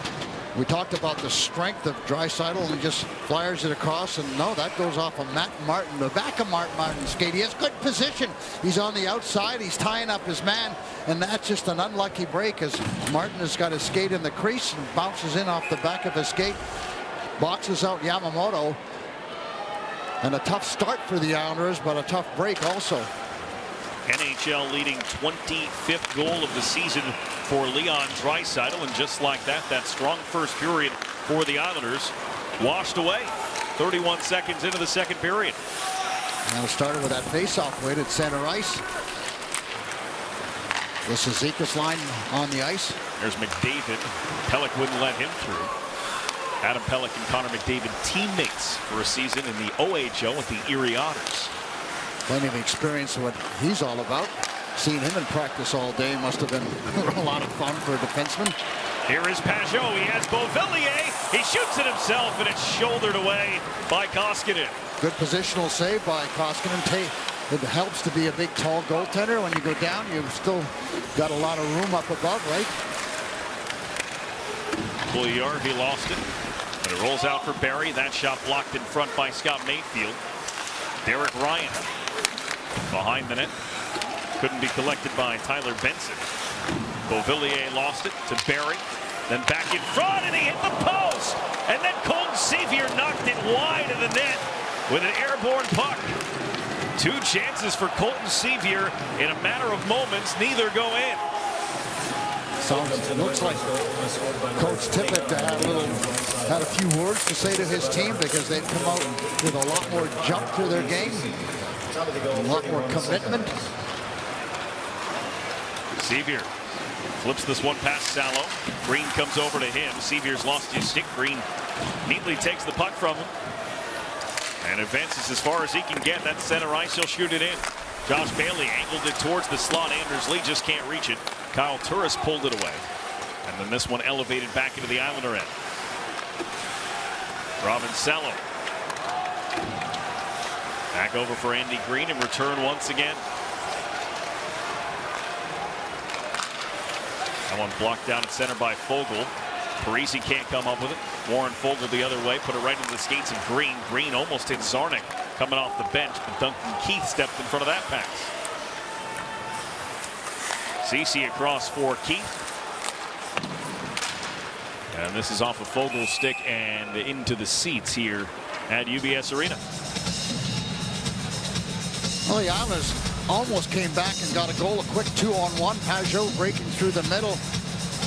we talked about the strength of Draisaitl, and he just flyers it across, and no, that goes off of Matt Martin, the back of Martin's skate. He has good position. He's on the outside. He's tying up his man, and that's just an unlucky break as Martin has got his skate in the crease and bounces in off the back of his skate. Boxes out Yamamoto, and a tough start for the Islanders, but a tough break also. NHL leading 25th goal of the season for Leon Draisaitl, and just like that, that strong first period for the Islanders washed away 31 seconds into the second period. Now it started with that face-off win at center ice. The Cizikas line on the ice. There's McDavid. Pelech wouldn't let him through. Adam Pelech and Connor McDavid teammates for a season in the OHL with the Erie Otters. Plenty of experience in what he's all about. Seeing him in practice all day must have been a lot of fun for a defenseman. Here is Pajot. He has Beauvillier. He shoots it himself, and it's shouldered away by Koskinen. Good positional save by Koskinen. It helps to be a big, tall goaltender. When you go down, you've still got a lot of room up above, right? Bouillard, he lost it. But it rolls out for Barry. That shot blocked in front by Scott Mayfield. Derek Ryan behind the net. Couldn't be collected by Tyler Benson. Beauvillier lost it to Barry. Then back in front, and he hit the post. And then Colton Sevier knocked it wide of the net with an airborne puck. 2 chances for Colton Sevier in a matter of moments. Neither go in. Looks like Coach Tippett had a few words to say to his team, because they've come out with a lot more jump to their game, a lot more commitment. Sevier flips this one past Salo. Green comes over to him. Sevier's lost his stick. Green neatly takes the puck from him and advances as far as he can get. That's center ice. He'll shoot it in. Josh Bailey angled it towards the slot. Anders Lee just can't reach it. Kyle Turris pulled it away. And then this one elevated back into the Islander end. Robin Salo. Back over for Andy Green in return once again. That one blocked down at center by Fogle. Parisi can't come up with it. Warren Fogle the other way, put it right into the skates of Green. Green almost hit Zarnik coming off the bench, but Duncan Keith stepped in front of that pass. Ceci across for Keith. And this is off of Fogle's stick and into the seats here at UBS Arena. Well, the Islanders almost came back and got a goal, a quick 2-on-1. Pajot breaking through the middle.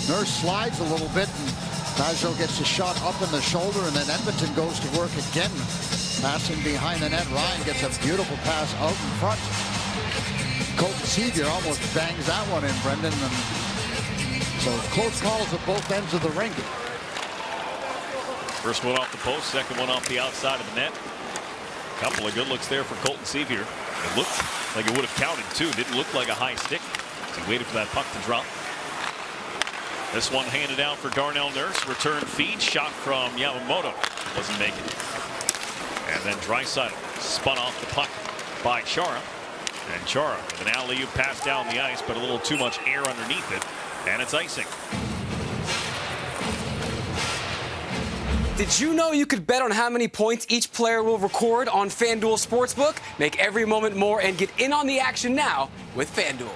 Nurse slides a little bit, and Pajot gets a shot up in the shoulder, and then Edmonton goes to work again. Passing behind the net, Ryan gets a beautiful pass out in front. Colton Sevier almost bangs that one in, Brendan. And so close calls at both ends of the rink. First one off the post, second one off the outside of the net. Couple of good looks there for Colton Sevier. It looked like it would have counted too. Didn't look like a high stick. He waited for that puck to drop. This one handed out for Darnell Nurse. Return feed, shot from Yamamoto. Doesn't make it. And then Draisaitl spun off the puck by Chara. And Chara with an alley-oop pass down the ice, but a little too much air underneath it. And it's icing. Did you know you could bet on how many points each player will record on FanDuel Sportsbook? Make every moment more and get in on the action now with FanDuel.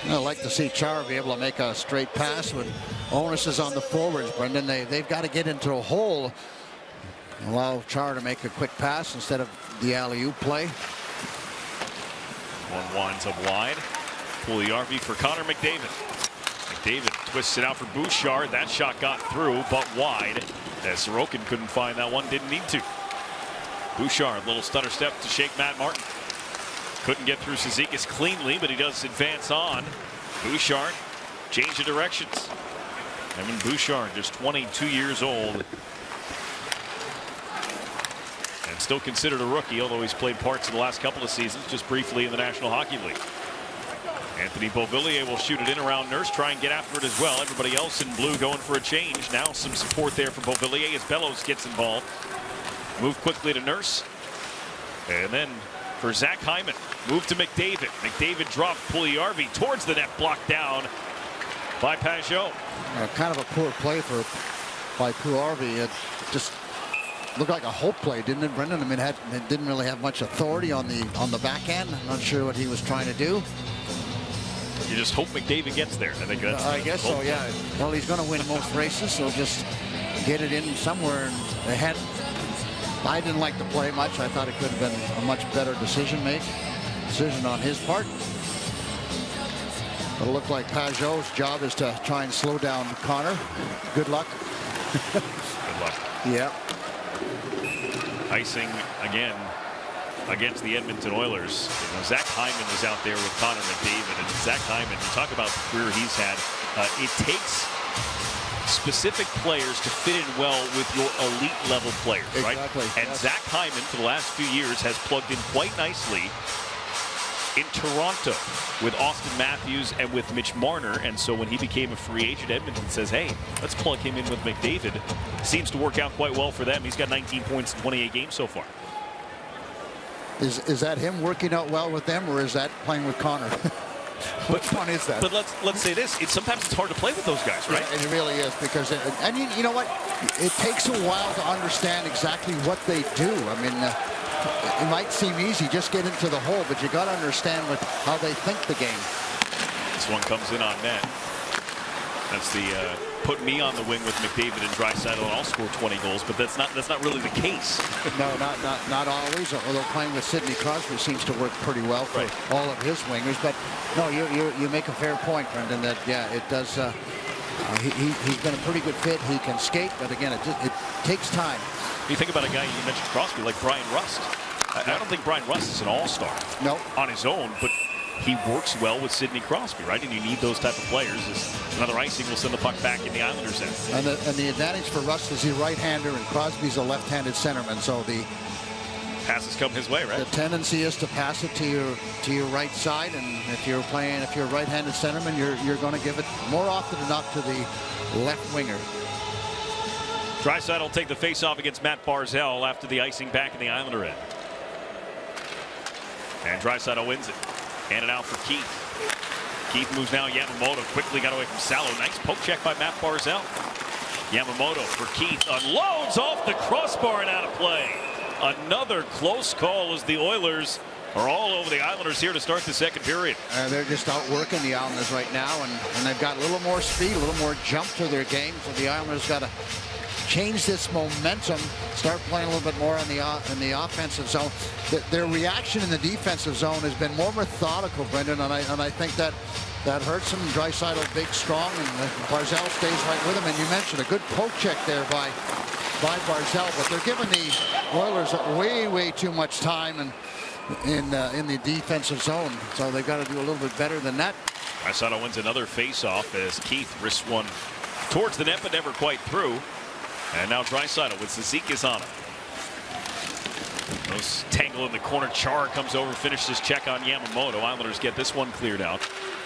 I'd like to see Chara be able to make a straight pass when onus is on the forwards, Brendan. They've got to get into a hole. Allow Chara to make a quick pass instead of the alley-oop play. One winds up wide. Puljujärvi for Connor McDavid. McDavid twists it out for Bouchard. That shot got through, but wide. As Sorokin couldn't find that one, didn't need to. Bouchard, little stutter step to shake Matt Martin. Couldn't get through Cizikas cleanly, but he does advance on. Bouchard, change of directions. Evan Bouchard, just 22 years old. And still considered a rookie, although he's played parts in the last couple of seasons, just briefly in the National Hockey League. Anthony Beauvillier will shoot it in around Nurse, try and get after it as well. Everybody else in blue going for a change. Now some support there for Beauvillier as Bellows gets involved. Move quickly to Nurse. And then for Zach Hyman, move to McDavid. McDavid dropped Puljujärvi towards the net, blocked down by Pajot. Kind of a poor play by Puljujärvi. It just looked like a hope play, didn't it, Brendan? I mean, it didn't really have much authority on the backhand. I'm not sure what he was trying to do. You just hope McDavid gets there. I think that's. I guess so, yeah. Well, he's going to win most races, so just get it in somewhere ahead. I didn't like the play much. I thought it could have been a much better decision on his part. But it looked like Pajot's job is to try and slow down Connor. Good luck. Good luck. Yeah. Icing again against the Edmonton Oilers. Zach Hyman was out there with Connor McDavid, and Zach Hyman, you talk about the career he's had. It takes specific players to fit in well with your elite level players, right? Exactly. And yes. Zach Hyman, for the last few years, has plugged in quite nicely in Toronto with Austin Matthews and with Mitch Marner. And so when he became a free agent, Edmonton says, hey, let's plug him in with McDavid. Seems to work out quite well for them. He's got 19 points in 28 games so far. Is that him working out well with them, or is that playing with Connor? Which one is that? But let's say this: sometimes it's hard to play with those guys, right? Yeah, and it really is, because you know what? It takes a while to understand exactly what they do. I mean, it might seem easy, just get into the hole, but you got to understand how they think the game. This one comes in on net. That's the put me on the wing with McDavid and Draisaitl, and I'll score 20 goals, but that's not really the case. No, not always. Although playing with Sidney Crosby seems to work pretty well for all of his wingers. But no, you make a fair point, Brendan. That it does. He's been a pretty good fit. He can skate, but again, it takes time. You think about a guy you mentioned Crosby, like Brian Rust. I don't think Brian Rust is an all-star on his own, but he works well with Sidney Crosby, right? And you need those type of players. As another icing will send the puck back in the Islanders' end. And the advantage for Rust is he's a right-hander and Crosby's a left-handed centerman, so the passes come his way, right? The tendency is to pass it to your right side, and if you're a right-handed centerman, you're going to give it more often than not to the left winger. Draisaitl will take the face-off against Matt Barzal after the icing back in the Islander end. And Draisaitl wins it. Handed out for Keith. Keith moves now. Yamamoto quickly got away from Salo. Nice poke check by Matt Barzal. Yamamoto for Keith. Unloads off the crossbar and out of play. Another close call as the Oilers are all over the Islanders here to start the second period. They're just outworking the Islanders right now, and they've got a little more speed, a little more jump to their game. So the Islanders got to change this momentum, start playing a little bit more in the offensive zone. Their reaction in the defensive zone has been more methodical, Brendan, and I think that hurts them. Draisaitl big, strong, and Barzal stays right with him. And you mentioned a good poke check there by Barzal, but they're giving the Oilers way too much time in the defensive zone, so they've got to do a little bit better than that. Draisaitl wins another face-off as Keith risks one towards the net, but never quite through. And now Draisaitl with Zizekas on him. Those tangle in the corner. Char comes over, finishes check on Yamamoto. Islanders get this one cleared out.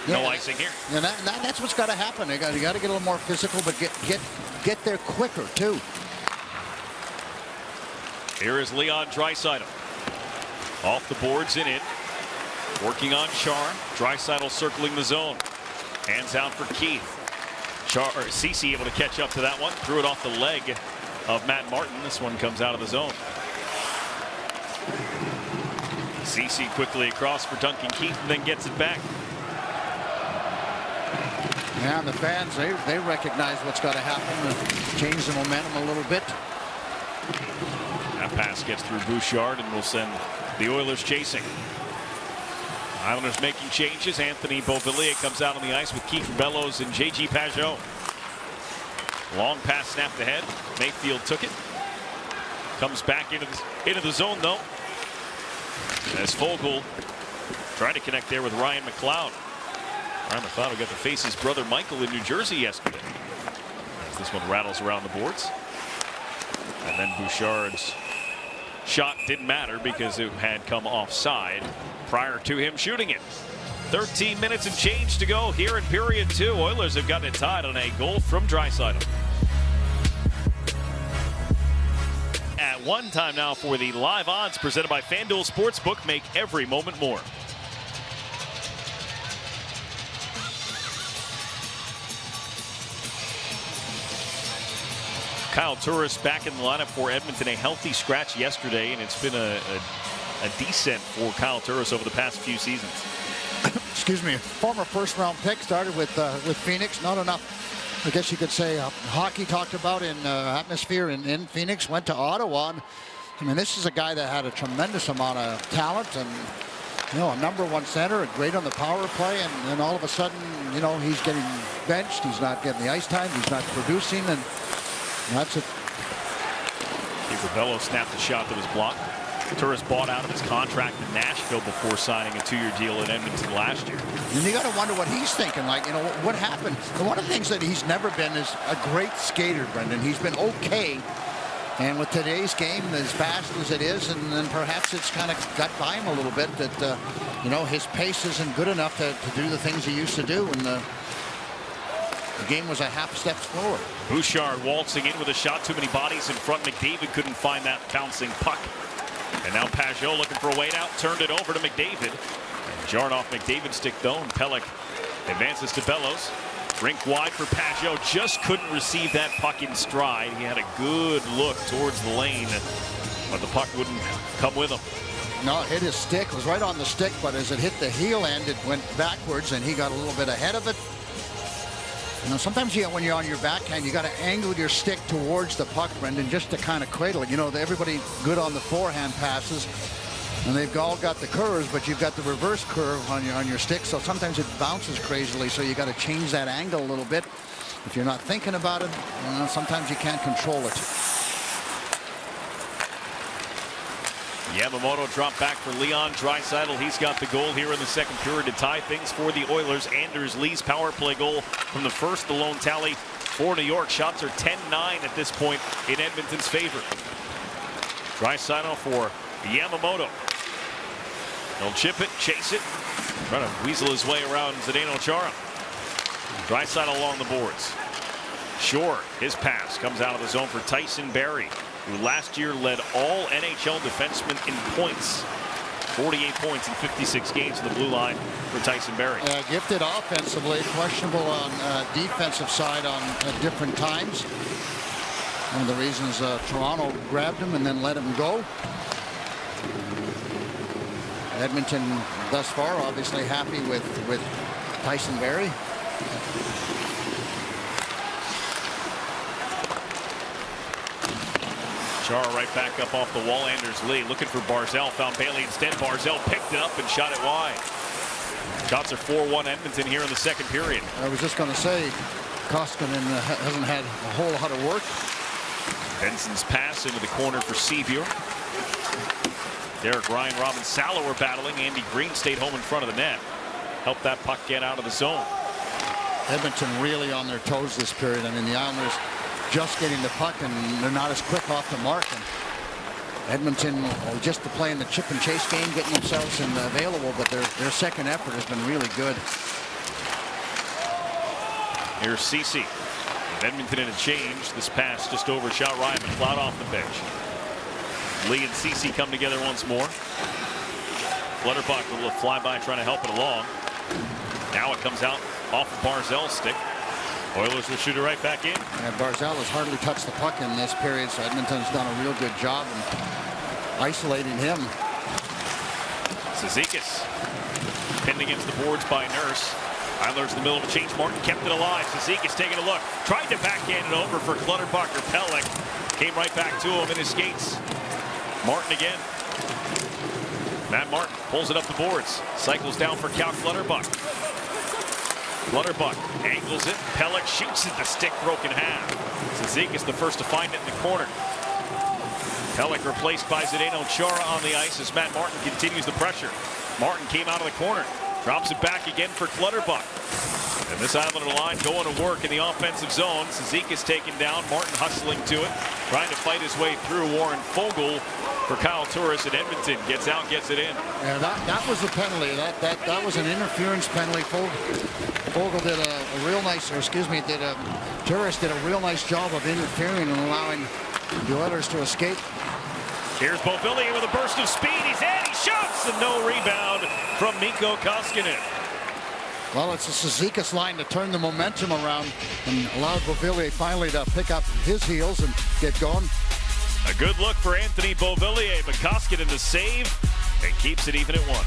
No icing here. And that's what's got to happen. You got to get a little more physical, but get there quicker too. Here is Leon Draisaitl. Off the boards and in. Working on Char. Draisaitl circling the zone. Hands out for Keith. Ceci able to catch up to that one. Threw it off the leg of Matt Martin. This one comes out of the zone. Ceci quickly across for Duncan Keith and then gets it back. Yeah, and the fans, they recognize what's got to happen to change the momentum a little bit. That pass gets through Bouchard and will send the Oilers chasing. Islanders making changes. Anthony Beauvillier comes out on the ice with Keith Bellows and J.G. Pajot. Long pass snapped ahead. Mayfield took it. Comes back into the zone though. As Fogle tried to connect there with Ryan McLeod. Ryan McLeod got to face his brother Michael in New Jersey yesterday. As this one rattles around the boards. And then Bouchard's shot didn't matter because it had come offside prior to him shooting it. 13 minutes and change to go here in period 2. Oilers have gotten it tied on a goal from Draisaitl. At one time now for the live odds presented by FanDuel Sportsbook. Make every moment more. Kyle Turris back in the lineup for Edmonton. A healthy scratch yesterday, and it's been a descent for Kyle Turris over the past few seasons. Excuse me. Former first-round pick, started with Phoenix. Not enough, I guess you could say, hockey talked about in atmosphere in Phoenix. Went to Ottawa. And, I mean, this is a guy that had a tremendous amount of talent and, you know, a #1 center, great on the power play, and then all of a sudden, you know, he's getting benched. He's not getting the ice time. He's not producing, and that's it. Keeper Bellows snapped the shot that was blocked. Turris bought out of his contract in Nashville before signing a 2-year deal in Edmonton last year. And you got to wonder what he's thinking. Like, you know, what happened? And one of the things that he's never been is a great skater, Brendan. He's been okay. And with today's game, as fast as it is, and then perhaps it's kind of got by him a little bit that, you know, his pace isn't good enough to do the things he used to do. And the game was a half step slower. Bouchard waltzing in with a shot. Too many bodies in front. McDavid couldn't find that bouncing puck. And now Pajot looking for a way out. Turned it over to McDavid. And jarred off McDavid's stick though. And Pelech advances to Bellows. Rink wide for Pajot. Just couldn't receive that puck in stride. He had a good look towards the lane, but the puck wouldn't come with him. No, it hit his stick. It was right on the stick, but as it hit the heel end, it went backwards, and he got a little bit ahead of it. You know, sometimes when you're on your backhand, you got to angle your stick towards the puck, Brendan, just to kind of cradle it. You know, everybody good on the forehand passes, and they've all got the curves, but you've got the reverse curve on your stick, so sometimes it bounces crazily, so you got to change that angle a little bit. If you're not thinking about it, you know, sometimes you can't control it. Yamamoto dropped back for Leon Draisaitl. He's got the goal here in the second period to tie things for the Oilers. Anders Lee's power play goal from the first, the lone tally for New York. Shots are 10-9 at this point in Edmonton's favor. Draisaitl for Yamamoto. He'll chip it, chase it, trying to weasel his way around Zdeno Chara. Draisaitl along the boards. Shore, his pass comes out of the zone for Tyson Barrie, who last year led all NHL defensemen in points. 48 points in 56 games in the blue line for Tyson Barrie. Gifted offensively, questionable on defensive side on different times. One of the reasons Toronto grabbed him and then let him go. Edmonton thus far obviously happy with Tyson Barrie. Chara right back up off the wall. Anders Lee looking for Barzal. Found Bailey instead. Barzal picked it up and shot it wide. Shots are 4-1 Edmonton here in the second period. I was just going to say, Koskinen hasn't had a whole lot of work. Benson's pass into the corner for Sevier. Derek Ryan, Robin Salo were battling. Andy Green stayed home in front of the net. Helped that puck get out of the zone. Edmonton really on their toes this period. I mean, the Islanders just getting the puck, and they're not as quick off the mark. And Edmonton just playing the chip and chase game, getting themselves available, but their second effort has been really good. Here's Ceci. Edmonton in a change. This pass just overshot Ryan McLeod off the bench. Lee and Ceci come together once more. Clutterbuck a little flyby trying to help it along. Now it comes out off of Barzal's stick. Oilers will shoot it right back in. And Barzal has hardly touched the puck in this period, so Edmonton's done a real good job in isolating him. Cizikas pinned against the boards by Nurse. Islanders in the middle of a change. Martin kept it alive. Cizikas taking a look. Tried to backhand it over for Clutterbuck or Pelech. Came right back to him in his skates. Martin again. Matt Martin pulls it up the boards. Cycles down for Cal Clutterbuck. Clutterbuck angles it. Pelech shoots it. The stick broken half. Cizikas the first to find it in the corner. Pelech replaced by Zdeno Chara on the ice as Matt Martin continues the pressure. Martin came out of the corner. Drops it back again for Clutterbuck. And this Islander line going to work in the offensive zone. Cizikas taken down. Martin hustling to it. Trying to fight his way through. Warren Foegele for Kyle Turris at Edmonton. Gets out, gets it in. Yeah, that was a penalty. That was an interference penalty. Foegele did a real nice, or excuse me, Turris did a real nice job of interfering and allowing the Oilers to escape. Here's Beauvillier with a burst of speed. He's in, he shoots, and no rebound from Mikko Koskinen. Well, it's a Cizikas line to turn the momentum around and allow Beauvillier finally to pick up his heels and get going. A good look for Anthony Beauvillier, but Koskinen the save and keeps it even at 1.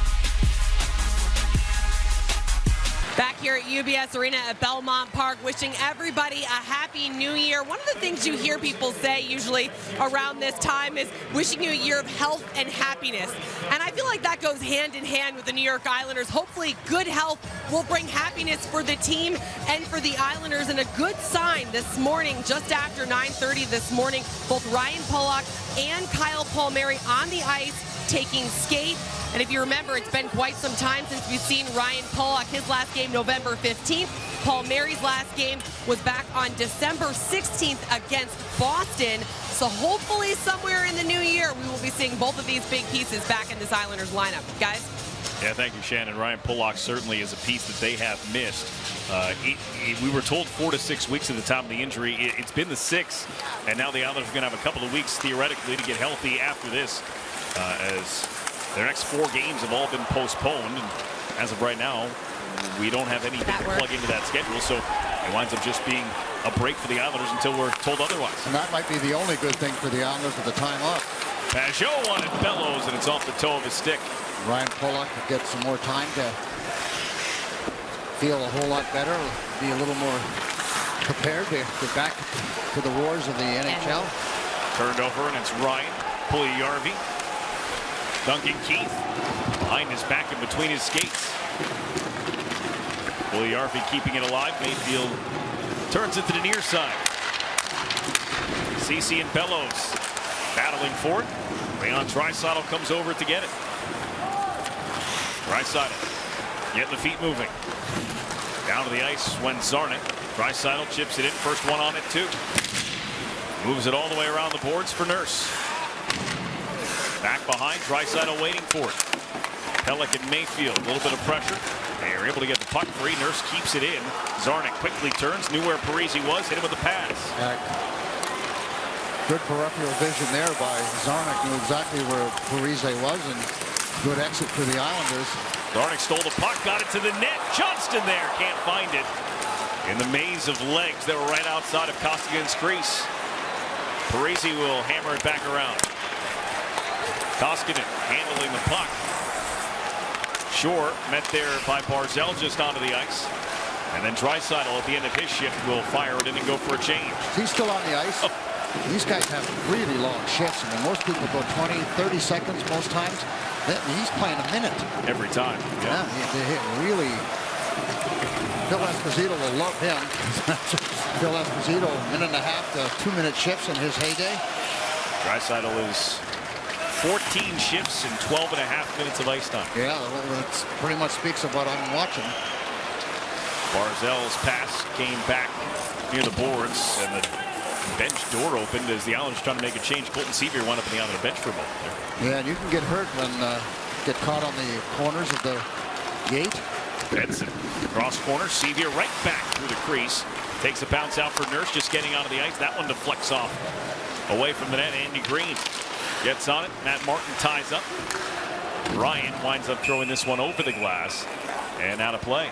Back here at UBS Arena at Belmont Park, wishing everybody a happy new year. One of the things you hear people say usually around this time is wishing you a year of health and happiness. And I feel like that goes hand in hand with the New York Islanders. Hopefully good health will bring happiness for the team and for the Islanders. And a good sign this morning, just after 9:30 this morning, both Ryan Pulock and Kyle Palmieri on the ice taking skate. And if you remember, it's been quite some time since we've seen Ryan Pulock. His last game, November 15th. Palmieri's last game was back on December 16th against Boston. So hopefully somewhere in the new year, we will be seeing both of these big pieces back in this Islanders lineup. Guys? Yeah, thank you, Shannon. Ryan Pulock certainly is a piece that they have missed. We were told 4 to 6 weeks at the time of the injury. It's been the 6, and now the Islanders are going to have a couple of weeks, theoretically, to get healthy after this, as their next 4 games have all been postponed. And as of right now, we don't have anything to plug into that schedule, so it winds up just being a break for the Islanders until we're told otherwise. And that might be the only good thing for the Islanders with the time off. Pajot on it, bellows, and it's off the toe of his stick. Ryan Pulock gets some more time to feel a whole lot better, be a little more prepared to get back to the wars of the NHL. Turned over, and it's Ryan Puljujärvi. Duncan Keith behind his back and between his skates. Puljujärvi keeping it alive. Mayfield turns it to the near side. Ceci and Bellows battling for it. Leon Draisaitl comes over to get it. Draisaitl getting the feet moving. Down to the ice when Zarnik. Draisaitl chips it in. First one on it, too. Moves it all the way around the boards for Nurse. Back behind, Draisaitl waiting for it. Pelech and Mayfield, a little bit of pressure. They are able to get the puck free. Nurse keeps it in. Zarnik quickly turns, knew where Parise was, hit him with a pass. Good peripheral vision there by Zarnik. Knew exactly where Parise was, and good exit for the Islanders. Zarnik stole the puck, got it to the net. Johnston there, can't find it. In the maze of legs that were right outside of Kostigan's crease. Parise will hammer it back around. Koskinen handling the puck. Shore met there by Barzal just onto the ice. And then Draisaitl at the end of his shift will fire it in and go for a change. He's still on the ice. These guys have really long shifts. I mean, most people go 20, 30 seconds most times. He's playing a minute. Every time. Yeah, he really... Phil Esposito will love him. Phil Esposito, 1.5 to 2 minute shifts in his heyday. Draisaitl is 14 shifts and 12.5 minutes of ice time. Yeah, well, that pretty much speaks of what I'm watching. Barzal's pass came back near the boards, and the bench door opened as the Islanders trying to make a change. Colton Sevier wound up on the Islander bench for a moment there. Yeah, and you can get hurt when get caught on the corners of the gate. Benson cross corner, Sevier right back through the crease. Takes a bounce out for Nurse, just getting onto the ice. That one deflects off away from the net. Andy Green gets on it. Matt Martin ties up. Ryan winds up throwing this one over the glass and out of play.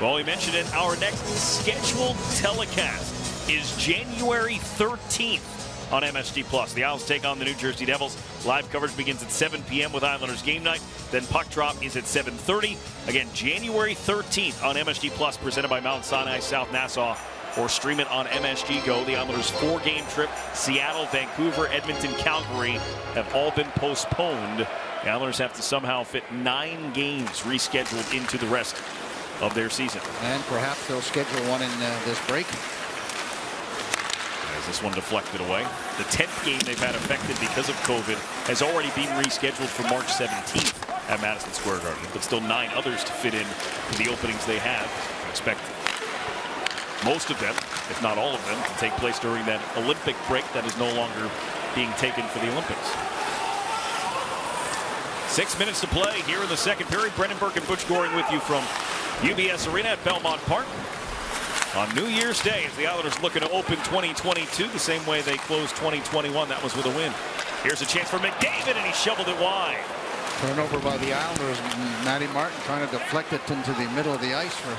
Well, we mentioned it. Our next scheduled telecast is January 13th on MSG Plus. The Isles take on the New Jersey Devils. Live coverage begins at 7 p.m. with Islanders game night. Then puck drop is at 7:30. Again, January 13th on MSG Plus, presented by Mount Sinai South Nassau, or stream it on MSG Go. The Islanders' 4-game trip, Seattle, Vancouver, Edmonton, Calgary, have all been postponed. The Islanders have to somehow fit 9 games rescheduled into the rest of their season. And perhaps they'll schedule one in this break. As this one deflected away. The 10th game they've had affected because of COVID has already been rescheduled for March 17th at Madison Square Garden, but still 9 others to fit in for the openings they have. I expect most of them, if not all of them, to take place during that Olympic break that is no longer being taken for the Olympics. 6 minutes to play here in the second period. Brendan Burke and Butch Goring with you from UBS Arena at Belmont Park on New Year's Day, as the Islanders looking to open 2022 the same way they closed 2021. That was with a win. Here's a chance for McDavid, and he shoveled it wide. Turnover by the Islanders. Matty Martin trying to deflect it into the middle of the ice for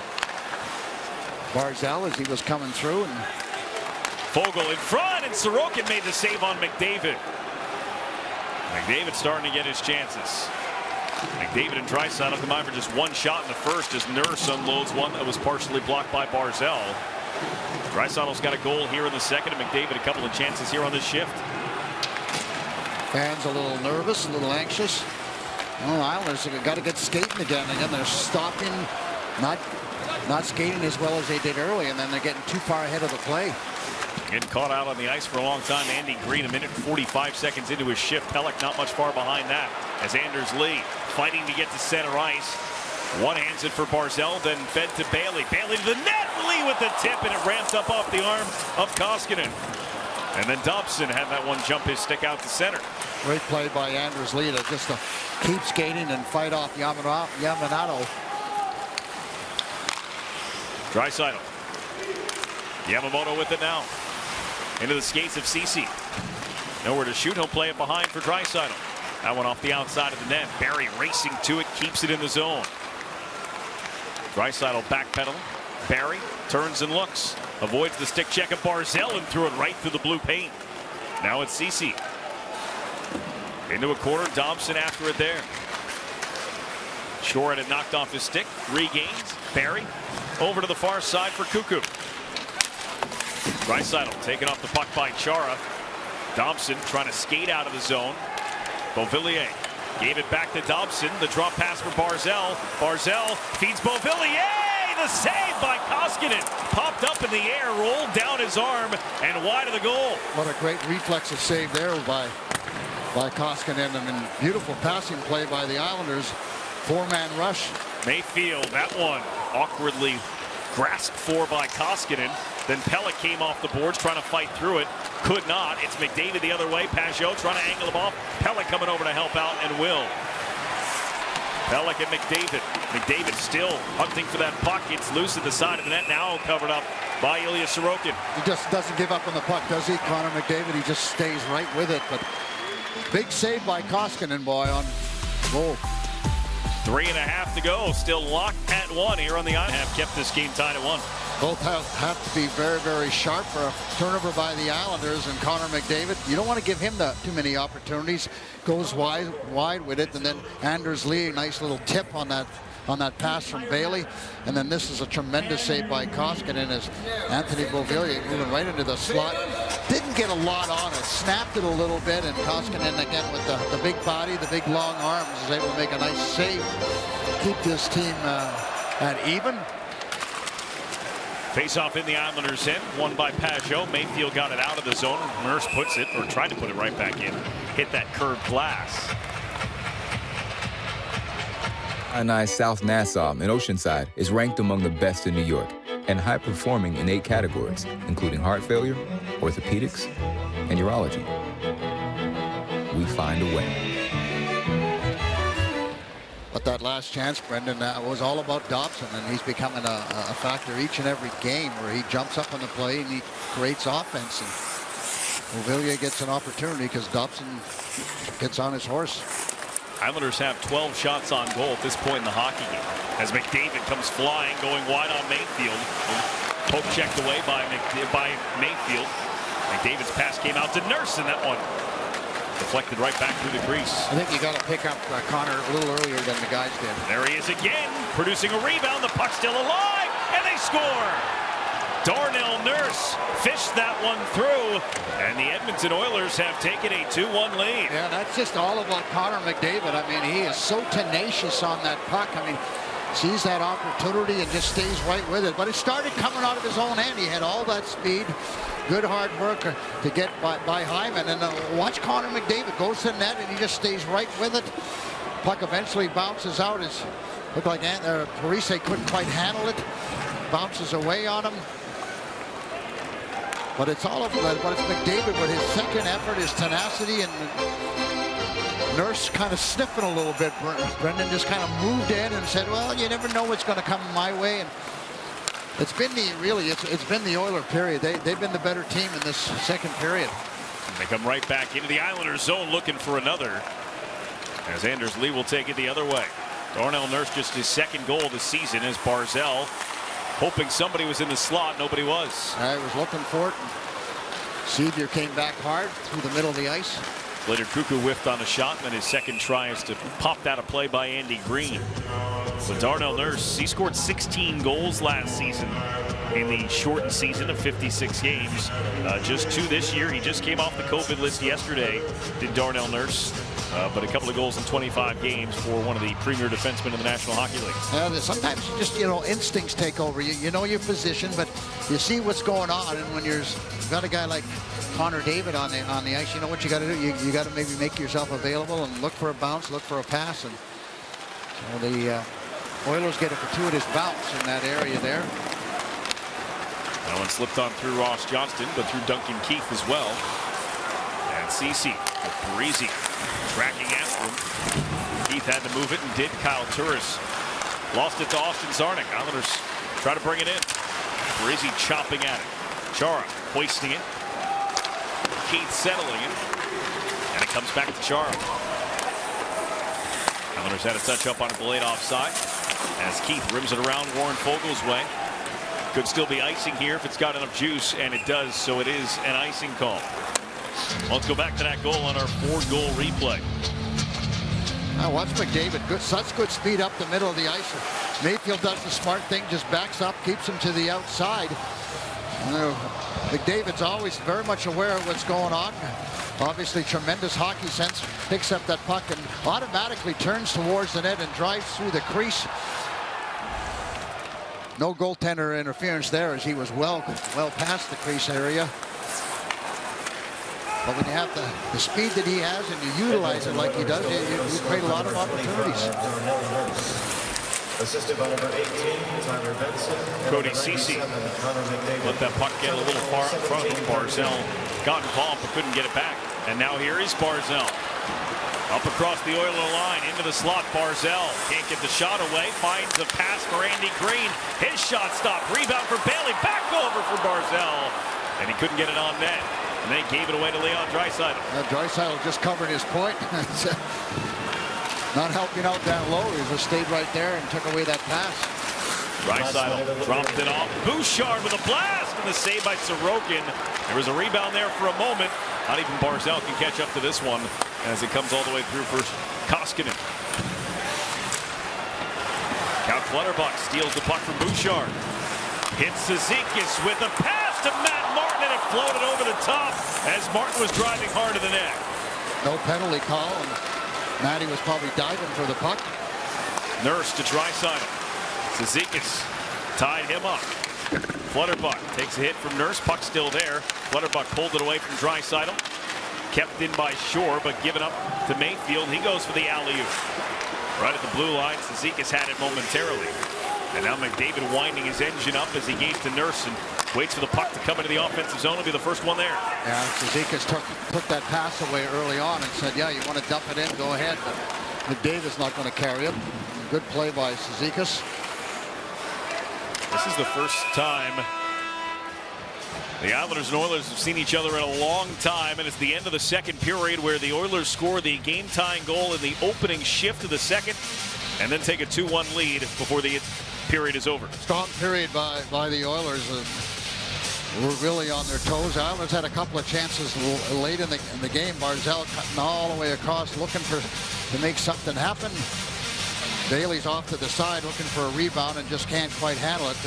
Barzal as he was coming through. And Fogle in front, and Sorokin made the save on McDavid. McDavid starting to get his chances. McDavid and Draisaitl combined for just one shot in the first as Nurse unloads one that was partially blocked by Barzal. Draisaitl's got a goal here in the second, and McDavid a couple of chances here on this shift. Fans a little nervous, a little anxious. Well, Islanders have got to get skating again. Again, they're stopping, not skating as well as they did early, and then they're getting too far ahead of the play. Getting caught out on the ice for a long time. Andy Green, 1 minute and 45 seconds into his shift. Pelech not much far behind that as Anders Lee fighting to get to center ice. One-hands it for Barzal, then fed to Bailey. Bailey to the net. Lee with the tip, and it ramped up off the arm of Koskinen. And then Dobson had that one jump his stick out to center. Great play by Anders Lee to just keep skating and fight off Yamamoto. Draisaitl. Yamamoto with it now. Into the skates of Ceci. Nowhere to shoot. He'll play it behind for Draisaitl. That one off the outside of the net. Barry racing to it, keeps it in the zone. Draisaitl backpedaling. Barry turns and looks. Avoids the stick check of Barzal and threw it right through the blue paint. Now it's Ceci. Into a corner, Dobson after it there. Shore had it knocked off his stick, regains. Barry over to the far side for Cuckoo. Draisaitl taking off the puck by Chara. Dobson trying to skate out of the zone. Beauvillier gave it back to Dobson. The drop pass for Barzal. Barzal feeds Beauvillier. The save by Koskinen. Popped up in the air, rolled down his arm, and wide of the goal. What a great reflexive save there by Koskinen. I mean, beautiful passing play by the Islanders. Four-man rush. Mayfield, that one awkwardly grasped for by Koskinen. Then Pelech came off the boards trying to fight through it. Could not. It's McDavid the other way. Pajot trying to angle him off. Pelech coming over to help out and will. Pelech and McDavid. McDavid still hunting for that puck. It's loose at the side of the net. Now covered up by Ilya Sorokin. He just doesn't give up on the puck, does he, Connor McDavid? He just stays right with it. But big save by Koskinen, boy, on goal. 3.5 to go. Still locked at 1 here on the island. Have kept this game tied at 1. Both have to be very, very sharp for a turnover by the Islanders. And Connor McDavid, you don't want to give him too many opportunities. Goes wide with it. And then Anders Lee, nice little tip on that pass from Bailey. And then this is a tremendous save by Koskinen as Anthony Beauvillier moving right into the slot. Didn't get a lot on it. Snapped it a little bit. And Koskinen again with the big body, the big long arms, is able to make a nice save. Keep this team at even. Face-off in the Islanders' end, won by Pajot. Mayfield got it out of the zone. Nurse puts it, or tried to put it right back in. Hit that curved glass. I South Nassau in Oceanside is ranked among the best in New York and high-performing in 8 categories, including heart failure, orthopedics, and urology. We find a way. But that last chance, Brendan, was all about Dobson, and he's becoming a factor each and every game where he jumps up on the play and he creates offense. And Beauvillier gets an opportunity because Dobson gets on his horse. Islanders have 12 shots on goal at this point in the hockey game. As McDavid comes flying, going wide on Mayfield. Poke checked away by Mayfield. McDavid's pass came out to Nurse, and that one deflected right back through the crease. I think you got to pick up Connor a little earlier than the guys did. There he is again, producing a rebound. The puck's still alive, and they score. Darnell Nurse fished that one through, and the Edmonton Oilers have taken a 2-1 lead. Yeah, that's just all about Connor McDavid. I mean, he is so tenacious on that puck. I mean, sees that opportunity and just stays right with it. But it started coming out of his own end. He had all that speed. Good hard work to get by Hyman. And watch Connor McDavid goes to the net and he just stays right with it. Puck eventually bounces out. It looked like Parise couldn't quite handle it. Bounces away on him. But it's all of that. But it's McDavid with his second effort, his tenacity, and Nurse kind of sniffing a little bit. Brendan just kind of moved in and said, well, you never know what's going to come my way. And it's been it's been the Oiler period. They've been the better team in this second period. They come right back into the Islanders zone looking for another, as Anders Lee will take it the other way. Darnell Nurse just his second goal this season as Barzal hoping somebody was in the slot. Nobody was. I was looking for it. Sevier came back hard through the middle of the ice. Later, Cuckoo whiffed on a shot, and then his second try is to pop out a play by Andy Green. So Darnell Nurse, he scored 16 goals last season in the shortened season of 56 games. Just 2 this year. He just came off the COVID list yesterday, did Darnell Nurse. But a couple of goals in 25 games for one of the premier defensemen in the National Hockey League. Sometimes you just, instincts take over. You know your position, but you see what's going on. And when you've got a guy like Connor David on the ice, you know what you got to do. You got to maybe make yourself available and look for a bounce, look for a pass. And so the Oilers get a fortuitous bounce in that area there. That one slipped on through Ross Johnston, but through Duncan Keith as well. And Ceci with Parise tracking after him. Keith had to move it and did. Kyle Turris lost it to Austin Czarnik. Islanders try to bring it in. Parise chopping at it. Chara hoisting it. Keith settling it. And it comes back to Chara. Islanders had a touch up on a delayed offside as Keith rims it around Warren Fogel's way. Could still be icing here if it's got enough juice, and it does, so it is an icing call. Let's go back to that goal on our 4-goal replay. Now watch McDavid. Such good speed up the middle of the ice. Mayfield does the smart thing, just backs up, keeps him to the outside. McDavid's always very much aware of what's going on. Obviously, tremendous hockey sense. Picks up that puck and automatically turns towards the net and drives through the crease. No goaltender interference there, as he was well past the crease area. But when you have the speed that he has and you utilize it like he does, you create a lot of opportunities. Assisted by number 18, Tyler Benson. Cody Ceci let that puck get a little far in front of him. Barzal got involved but couldn't get it back. And now here is Barzal. Up across the Oiler line, into the slot. Barzal can't get the shot away. Finds a pass for Andy Green. His shot stopped. Rebound for Bailey. Back over for Barzal. And he couldn't get it on net. And then he gave it away to Leon Draisaitl. Draisaitl just covered his point. Not helping out down low. He just stayed right there and took away that pass. Draisaitl dropped it off. Bouchard with a blast and the save by Sorokin. There was a rebound there for a moment. Not even Barzal can catch up to this one as it comes all the way through for Koskinen. Cal Clutterbuck steals the puck from Bouchard. Hits Cizikas with a pass to Matt Martin, and it floated over the top as Martin was driving hard to the net. No penalty call, and Matty was probably diving for the puck. Nurse to Draisaitl. Cizikas tied him up. Clutterbuck takes a hit from Nurse. Puck still there. Clutterbuck pulled it away from Draisaitl. Kept in by Shore, but given up to Mayfield. He goes for the alley-oop. Right at the blue line, Cizikas had it momentarily. And now McDavid winding his engine up as he gave to Nurse and waits for the puck to come into the offensive zone. He'll be the first one there. Yeah, Cizikas took that pass away early on and said, yeah, you want to dump it in, go ahead. But McDavid's not going to carry it. Good play by Cizikas. This is the first time the Islanders and Oilers have seen each other in a long time, and it's the end of the second period where the Oilers score the game-tying goal in the opening shift of the second and then take a 2-1 lead before the period is over. Strong period by the Oilers. Were really on their toes. The Islanders had a couple of chances late in the game. Barzal cutting all the way across, looking to make something happen. Bailey's off to the side looking for a rebound and just can't quite handle it.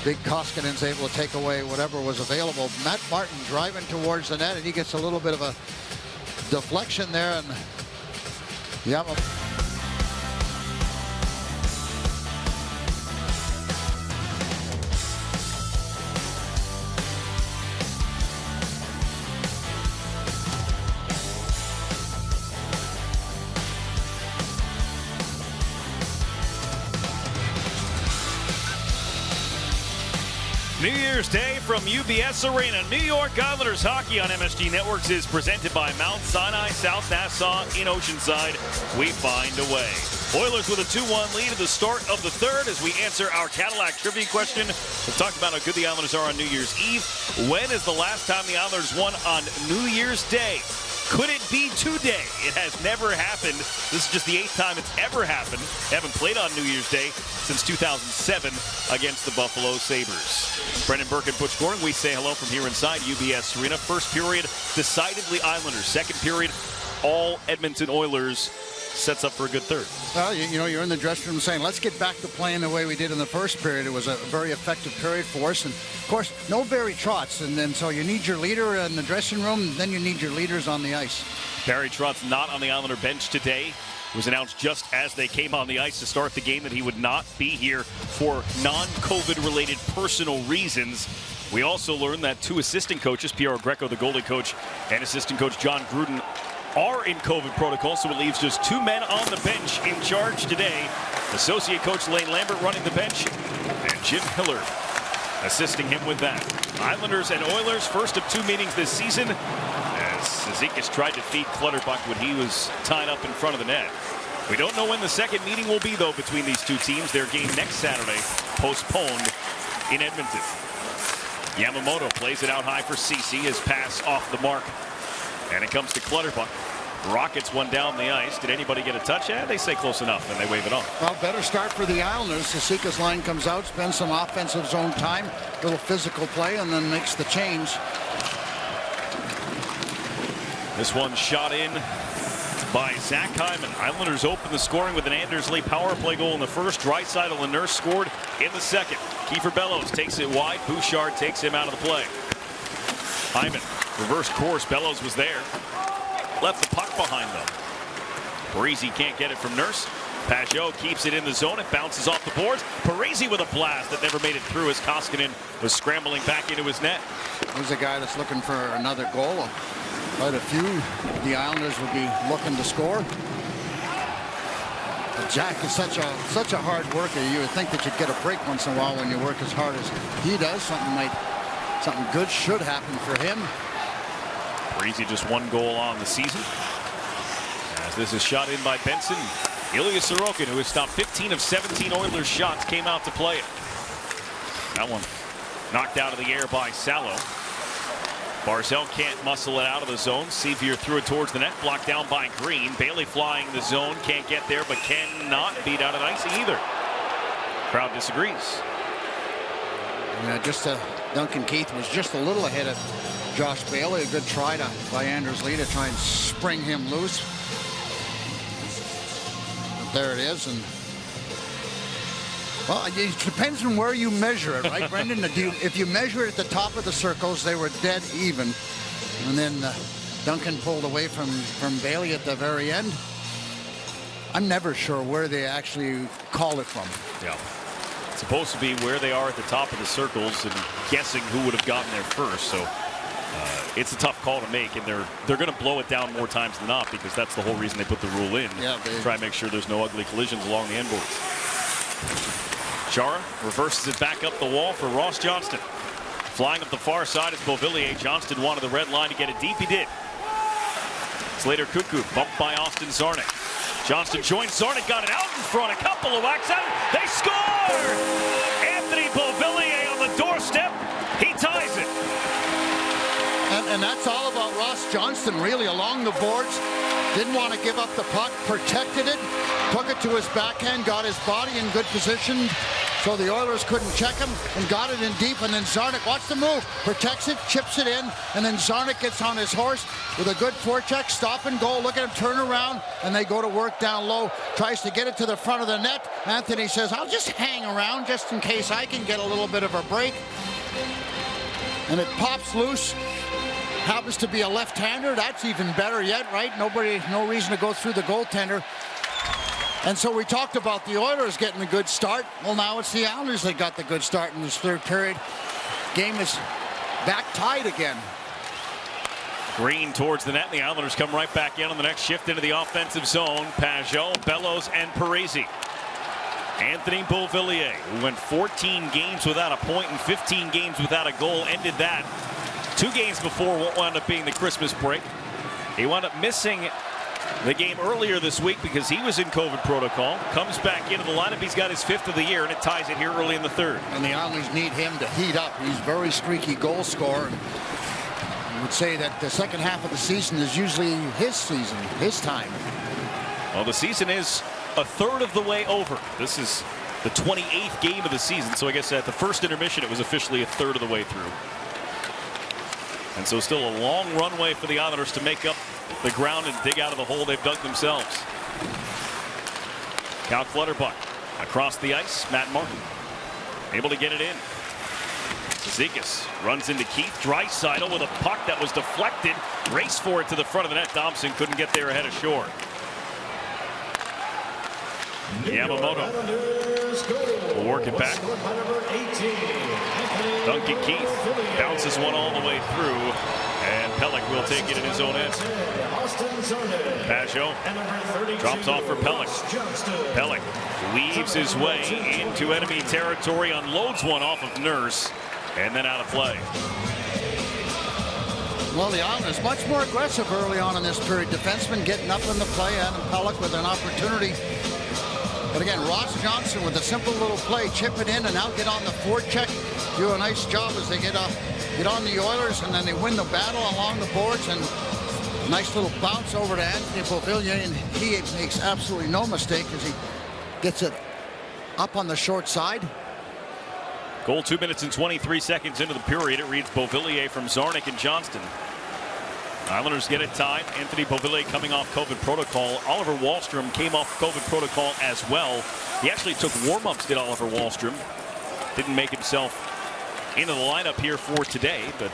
Big Koskinen's able to take away whatever was available. Matt Martin driving towards the net, and he gets a little bit of a deflection there, and yeah. New Year's Day from UBS Arena. New York Islanders hockey on MSG Networks is presented by Mount Sinai, South Nassau in Oceanside. We find a way. Oilers with a 2-1 lead at the start of the third as we answer our Cadillac trivia question. We've talked about how good the Islanders are on New Year's Eve. When is the last time the Islanders won on New Year's Day? Could it be today? It has never happened. This is just the 8th time it's ever happened. They haven't played on New Year's Day since 2007 against the Buffalo Sabres. Brendan Burke and Butch Goring, we say hello from here inside UBS Arena. First period, decidedly Islanders. Second period, all Edmonton Oilers. Sets up for a good third. Well, you know, you're in the dressing room saying, let's get back to playing the way we did in the first period. It was a very effective period for us. And, of course, no Barry Trotz. And then so you need your leader in the dressing room, and then you need your leaders on the ice. Barry Trotz not on the Islander bench today. It was announced just as they came on the ice to start the game that he would not be here for non-COVID-related personal reasons. We also learned that 2 assistant coaches, Piero Greco, the goalie coach, and assistant coach John Gruden, are in COVID protocol, so it leaves just 2 men on the bench in charge today. Associate coach Lane Lambert running the bench, and Jim Hillard assisting him with that. Islanders and Oilers, first of 2 meetings this season, as Cizikas tried to feed Clutterbuck when he was tied up in front of the net. We don't know when the second meeting will be, though, between these 2 teams. Their game next Saturday, postponed in Edmonton. Yamamoto plays it out high for Ceci. His pass off the mark. And it comes to Clutterbuck. Rockets one down the ice. Did anybody get a touch? Yeah, they say close enough, and they wave it off. Well, better start for the Islanders. Cizikas line comes out, spends some offensive zone time, little physical play, and then makes the change. This one shot in by Zach Hyman. Islanders open the scoring with an Anders Lee power play goal in the first. Draisaitl and Nurse scored in the second. Kiefer Bellows takes it wide. Bouchard takes him out of the play. Hyman, reverse course. Bellows was there. Left the puck behind them. Parisi can't get it from Nurse. Pajot keeps it in the zone. It bounces off the boards. Parisi with a blast that never made it through as Koskinen was scrambling back into his net. He's a guy that's looking for another goal. Quite a few the Islanders would be looking to score. But Jack is such a hard worker. You would think that you'd get a break once in a while when you work as hard as he does. Something good should happen for him. Parisi just one goal on the season. As this is shot in by Benson. Ilya Sorokin, who has stopped 15 of 17 Oilers shots, came out to play it. That one knocked out of the air by Salo. Barzell can't muscle it out of the zone. Sevier threw it towards the net, blocked down by Green. Bailey flying the zone, can't get there, but cannot beat out an icing either. Crowd disagrees. Yeah, Duncan Keith was just a little ahead of Josh Bailey. A good try by Anders Lee to try and spring him loose. But there it is, and well, it depends on where you measure it, right, Brendan? If you measure it at the top of the circles, they were dead even. And then Duncan pulled away from Bailey at the very end. I'm never sure where they actually call it from. Yeah. It's supposed to be where they are at the top of the circles and guessing who would have gotten there first. So it's a tough call to make, and they're going to blow it down more times than not because that's the whole reason they put the rule in. Yeah, to try and make sure there's no ugly collisions along the end boards. Chara reverses it back up the wall for Ross Johnston. Flying up the far side is Beauvillier. Johnston wanted the red line to get it deep. He did. Slater Cuckoo bumped by Austin Czarnik. Johnston joins Czarnik, got it out in front. A couple of whacks out. They score! Anthony Beauvillier on the doorstep. He ties it. And that's all about Ross Johnston, really, along the boards. Didn't want to give up the puck, protected it, took it to his backhand, got his body in good position so the Oilers couldn't check him, and got it in deep. And then Czarnik, watch the move, protects it, chips it in, and then Czarnik gets on his horse with a good forecheck, stop and go. Look at him turn around, and they go to work down low, tries to get it to the front of the net. Anthony says, I'll just hang around just in case I can get a little bit of a break. And it pops loose. Happens to be a left-hander. That's even better yet, right? No reason to go through the goaltender. And so we talked about the Oilers getting a good start. Well, now it's the Islanders that got the good start in this third period. Game is back tied again. Green towards the net. The Islanders come right back in on the next shift into the offensive zone. Pajot, Bellows, and Parisi. Anthony Beauvillier, who went 14 games without a point and 15 games without a goal, ended that 2 games before what wound up being the Christmas break. He wound up missing the game earlier this week because he was in COVID protocol. Comes back into the lineup. He's got his 5th of the year, and it ties it here early in the third. And the Islanders need him to heat up. He's a very streaky goal scorer. I would say that the second half of the season is usually his season, his time. Well, the season is a third of the way over. This is the 28th game of the season, so I guess at the first intermission it was officially a third of the way through. And so still a long runway for the Islanders to make up the ground and dig out of the hole they've dug themselves. Cal Clutterbuck across the ice. Matt Martin able to get it in. Zizekas runs into Keith. Draisaitl with a puck that was deflected. Race for it to the front of the net. Dobson couldn't get there ahead of shore. Yamamoto will work it back. Duncan Keith bounces one all the way through, and Pelech will take it in his own end. Pajot drops off for Pelech. Pelech weaves his way into enemy territory, unloads one off of Nurse, and then out of play. Well, the Islanders much more aggressive early on in this period. Defenseman getting up in the play, and Pelech with an opportunity. But again, Ross Johnston with a simple little play, chip it in and now get on the forecheck. Do a nice job as they get on the Oilers, and then they win the battle along the boards. And a nice little bounce over to Anthony Beauvillier, and he makes absolutely no mistake as he gets it up on the short side. Goal 2 minutes and 23 seconds into the period. It reads Beauvillier from Czarnik and Johnston. Islanders get it tied. Anthony Beauvillier coming off COVID protocol. Oliver Wahlstrom came off COVID protocol as well. He actually took warm-ups, did Oliver Wahlstrom. Didn't make himself into the lineup here for today, but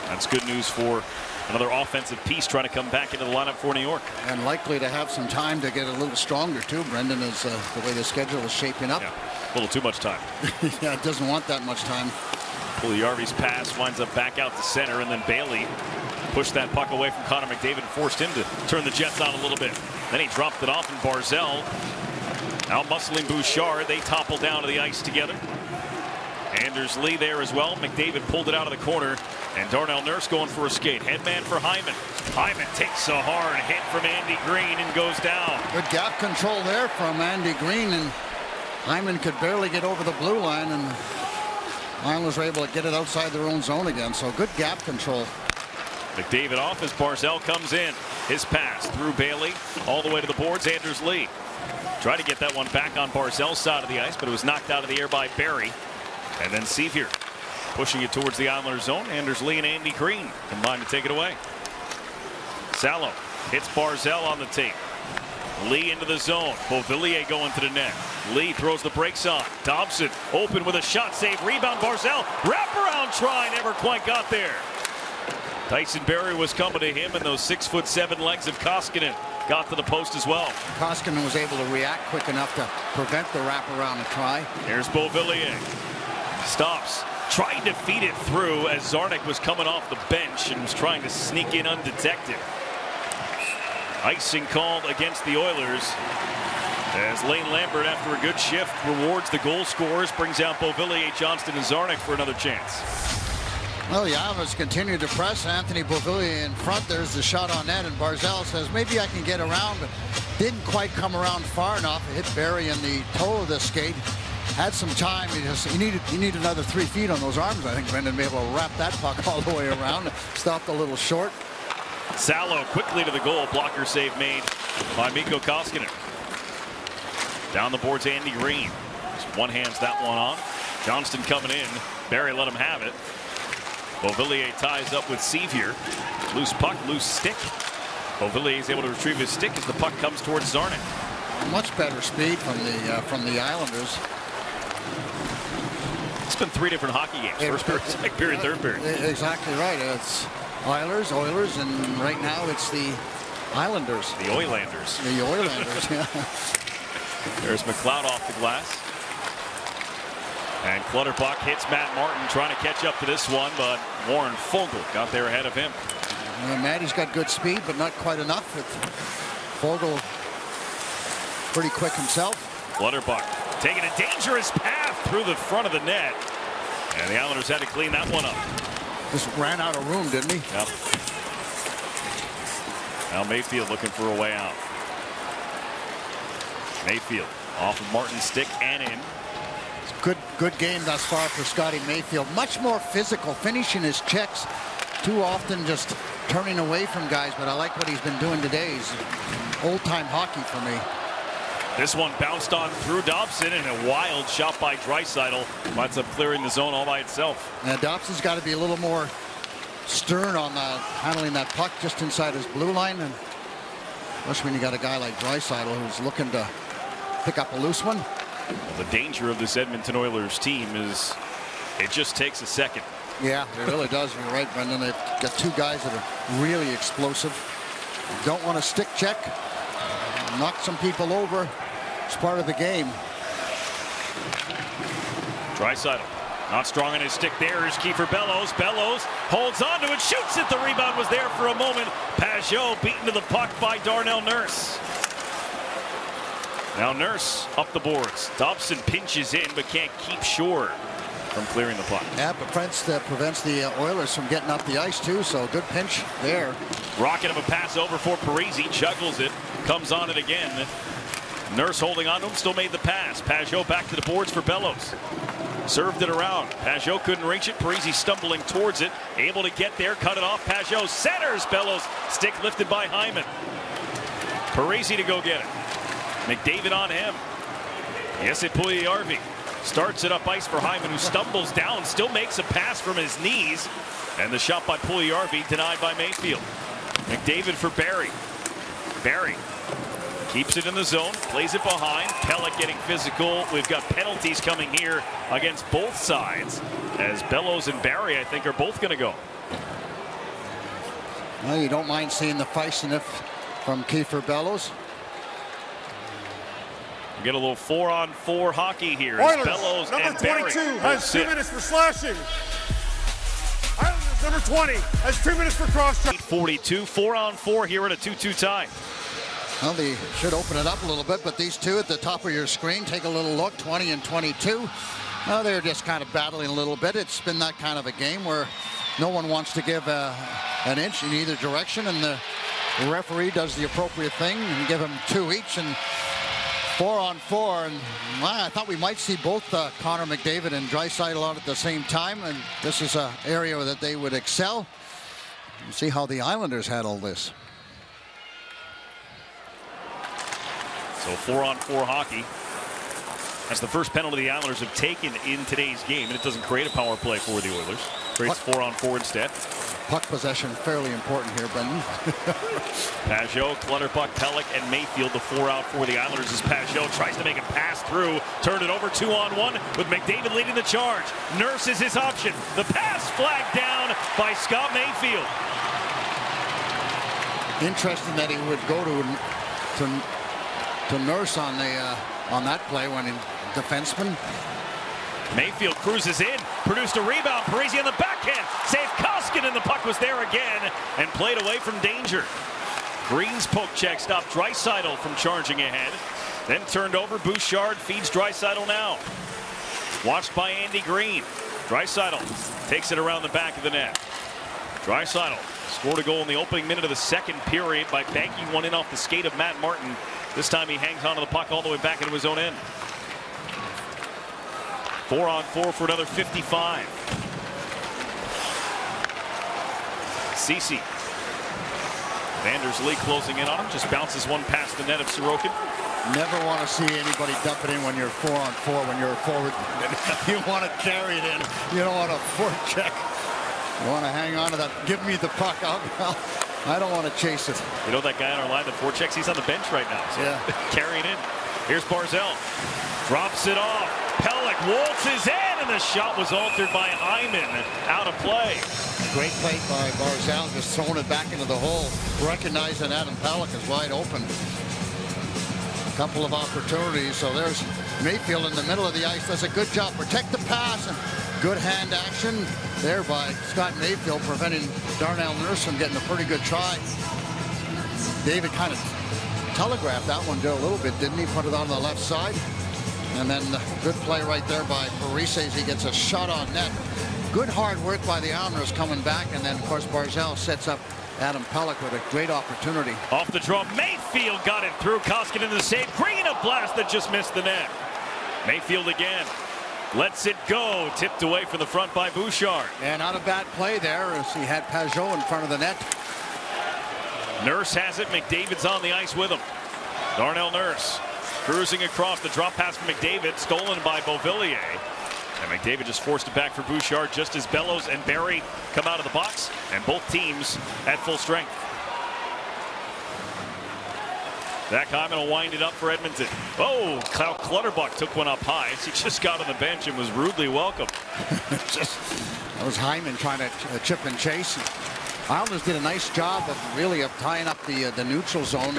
that's good news for another offensive piece trying to come back into the lineup for New York. And likely to have some time to get a little stronger, too, Brendan, as the way the schedule is shaping up. Yeah, a little too much time. Yeah, it doesn't want that much time. Puljujarvi's pass winds up back out to center, and then Bailey pushed that puck away from Connor McDavid and forced him to turn the Jets on a little bit. Then he dropped it off, and Barzal out muscling Bouchard. They topple down to the ice together. Anders Lee there as well. McDavid pulled it out of the corner, and Darnell Nurse going for a skate. Headman for Hyman. Hyman takes a hard hit from Andy Green and goes down. Good gap control there from Andy Green, and Hyman could barely get over the blue line, and Islanders were able to get it outside their own zone again. So good gap control. McDavid off as Barzal comes in. His pass through Bailey all the way to the boards. Anders Lee tried to get that one back on Barzal's side of the ice, but it was knocked out of the air by Barry. And then Sevier pushing it towards the Islanders zone. Anders Lee and Andy Green combined to take it away. Salo hits Barzal on the tape. Lee into the zone. Beauvillier going to the net. Lee throws the brakes on. Dobson open with a shot save. Rebound Barzal. Wraparound try. Never quite got there. Tyson Barrie was coming to him, and those 6'7" legs of Koskinen got to the post as well. Koskinen was able to react quick enough to prevent the wraparound try. Here's Beauvillier. Stops. Trying to feed it through as Zarnik was coming off the bench and was trying to sneak in undetected. Icing called against the Oilers as Lane Lambert, after a good shift, rewards the goal scorers, brings out Beauvillier, Johnston, and Zarnik for another chance. Well, the Islanders continue to press. Anthony Beauvillier in front. There's the shot on net, and Barzal says, maybe I can get around, but didn't quite come around far enough. It hit Barrie in the toe of the skate. Had some time. He needed another 3 feet on those arms, I think, Brendan, to be able to wrap that puck all the way around. Stopped a little short. Salo quickly to the goal. Blocker save made by Mikko Koskinen. Down the boards, Andy Green. Just one hands that one on. Johnston coming in. Barrie let him have it. Beauvillier ties up with Sevier. Loose puck, loose stick. Beauvillier is able to retrieve his stick as the puck comes towards Zarnik. Much better speed from the Islanders. It's been 3 different hockey games. First period, second period, third period. Exactly right. It's Oilers, and right now it's the Islanders. The Oilanders. The Oilanders, yeah. There's McLeod off the glass. And Clutterbuck hits Matt Martin trying to catch up to this one, but Warren Foegele got there ahead of him. Matty's got good speed, but not quite enough. Foegele pretty quick himself. Clutterbuck taking a dangerous path through the front of the net. And the Islanders had to clean that one up. Just ran out of room, didn't he? Yep. Now Mayfield looking for a way out. Mayfield off of Martin's stick and in. Good game thus far for Scotty Mayfield. Much more physical, finishing his checks. Too often just turning away from guys, but I like what he's been doing today. He's old-time hockey for me. This one bounced on through Dobson, and a wild shot by Draisaitl winds up clearing the zone all by itself. Now Dobson's got to be a little more stern on handling that puck just inside his blue line, and especially when you got a guy like Draisaitl who's looking to pick up a loose one. The danger of this Edmonton Oilers team is it just takes a second. Yeah, it really does. You're right, Brendan. They've got 2 guys that are really explosive. Don't want to stick check. Knock some people over. It's part of the game. Draisaitl not strong on his stick there. Here's Kiefer Bellows. Bellows holds on to it, shoots it. The rebound was there for a moment. Pajot beaten to the puck by Darnell Nurse. Now Nurse up the boards. Dobson pinches in but can't keep shore from clearing the puck. Yeah, but prevents the Oilers from getting up the ice too, so good pinch there. Rocket of a pass over for Parisi, juggles it, comes on it again. Nurse holding on to him, still made the pass. Pajot back to the boards for Bellows. Served it around. Pajot couldn't reach it. Parisi stumbling towards it, able to get there, cut it off. Pajot centers. Bellows, stick lifted by Hyman. Parisi to go get it. McDavid on him. Jesse Puljujarvi Starts it up ice for Hyman, who stumbles down, still makes a pass from his knees. And the shot by Puljujarvi denied by Mayfield. McDavid for Barrie. Barrie keeps it in the zone, plays it behind. Pelech getting physical. We've got penalties coming here against both sides, as Bellows and Barrie, I think, are both going to go. Well, you don't mind seeing the feistiness from Kiefer Bellows. We get a little 4-on-4 hockey here. Oilers, Bellows number and 22 Barrie has 2 minutes for slashing. Islanders, number 20 has 2 minutes for cross-check. 42, 4-on-4 here at a 2-2 tie. Well, they should open it up a little bit, but these two at the top of your screen, take a little look, 20 and 22. Well, they're just kind of battling a little bit. It's been that kind of a game where no one wants to give an inch in either direction, and the referee does the appropriate thing and give them 2 each, and 4-on-4. And well, I thought we might see both Connor McDavid and Draisaitl out at the same time, and this is an area that they would excel. We'll see how the Islanders handle this. So 4-on-4 hockey. That's the first penalty the Islanders have taken in today's game, and it doesn't create a power play for the Oilers. Creates 4-on-4 instead. Puck possession fairly important here, Brendan. Pajot, Clutterbuck, Pelech, and Mayfield. The 4 out for the Islanders as Pajot tries to make a pass through. Turned it over 2-on-1 with McDavid leading the charge. Nurse is his option. The pass flagged down by Scott Mayfield. Interesting that he would go to Nurse on that play when he defenseman. Mayfield cruises in, produced a rebound. Parisi on the backhand, saved Koskinen. The puck was there again and played away from danger. Green's poke check stopped Draisaitl from charging ahead. Then turned over. Bouchard feeds Draisaitl now. Watched by Andy Green. Draisaitl takes it around the back of the net. Draisaitl scored a goal in the opening minute of the second period by banking one in off the skate of Matt Martin. This time he hangs onto the puck all the way back into his own end. 4-on-4 for another 55. Ceci. Vanders Lee closing in on him. Just bounces one past the net of Sorokin. Never want to see anybody dump it in when you're 4-on-4, when you're a forward. You want to carry it in. You don't want to forecheck. You want to hang on to that. Give me the puck. I don't want to chase it. You know that guy on our line that forechecks? He's on the bench right now. So yeah. Carrying in. Here's Barzal. Drops it off. Pelech waltzes in, and the shot was altered by Hyman. Out of play. Great play by Barzal, just throwing it back into the hole. Recognizing Adam Pelech is wide open. A couple of opportunities. So there's Mayfield in the middle of the ice. Does a good job. Protect the pass, and good hand action there by Scott Mayfield, preventing Darnell Nurse from getting a pretty good try. David kind of telegraphed that one a little bit, didn't he? Put it on the left side. And then good play right there by Parisi as he gets a shot on net. Good hard work by the Islanders coming back. And then, of course, Barzal sets up Adam Pelech with a great opportunity. Off the draw, Mayfield got it through. Koskinen the save. Green a blast that just missed the net. Mayfield again. Lets it go. Tipped away from the front by Bouchard. And not a bad play there as he had Pajot in front of the net. Nurse has it. McDavid's on the ice with him. Darnell Nurse cruising across. The drop pass from McDavid, stolen by Beauvillier. And McDavid just forced it back for Bouchard just as Bellows and Barrie come out of the box. And both teams at full strength. Zach Hyman will wind it up for Edmonton. Oh, Clutterbuck took one up high. He just got on the bench and was rudely welcomed. That was Hyman trying to chip and chase. Islanders did a nice job of tying up the neutral zone,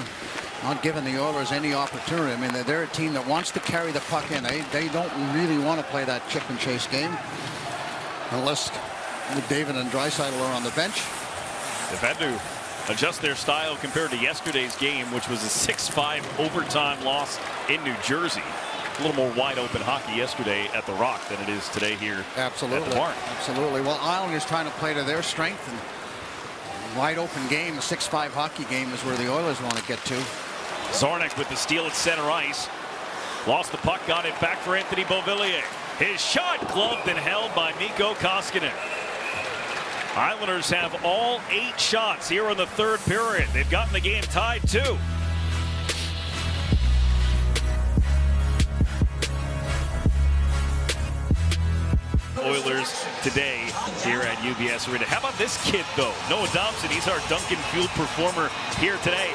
not giving the Oilers any opportunity. I mean, they're a team that wants to carry the puck in. They don't really want to play that chip and chase game unless David and Draisaitl are on the bench. They've had to adjust their style compared to yesterday's game, which was a 6-5 overtime loss in New Jersey. A little more wide open hockey yesterday at the Rock than it is today here at the Barn. Absolutely. Well, Islanders trying to play to their strength, and wide open game, a 6-5 hockey game is where the Oilers want to get to. Zarnik with the steal at center ice. Lost the puck, got it back for Anthony Beauvillier. His shot gloved and held by Mikko Koskinen. Islanders have all 8 shots here in the third period. They've gotten the game tied too. Oilers today here at UBS Arena. How about this kid, though? Noah Dobson, he's our Duncan-fueled performer here today.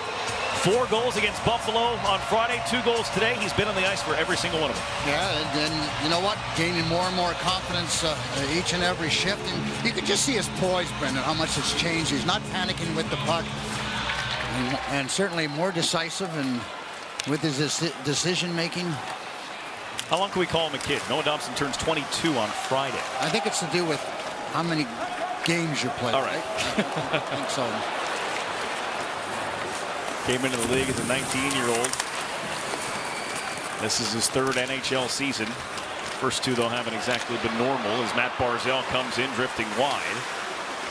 4 goals against Buffalo on Friday, 2 goals today. He's been on the ice for every single one of them. Yeah, and you know what? Gaining more and more confidence each and every shift. And you can just see his poise, Brendan, how much it's changed. He's not panicking with the puck. And certainly more decisive and with his decision-making. How long can we call him a kid? Noah Dobson turns 22 on Friday. I think it's to do with how many games you play. All right. I think so. Came into the league as a 19-year-old. This is his 3rd NHL season. First 2, though, haven't exactly been normal as Matt Barzal comes in drifting wide.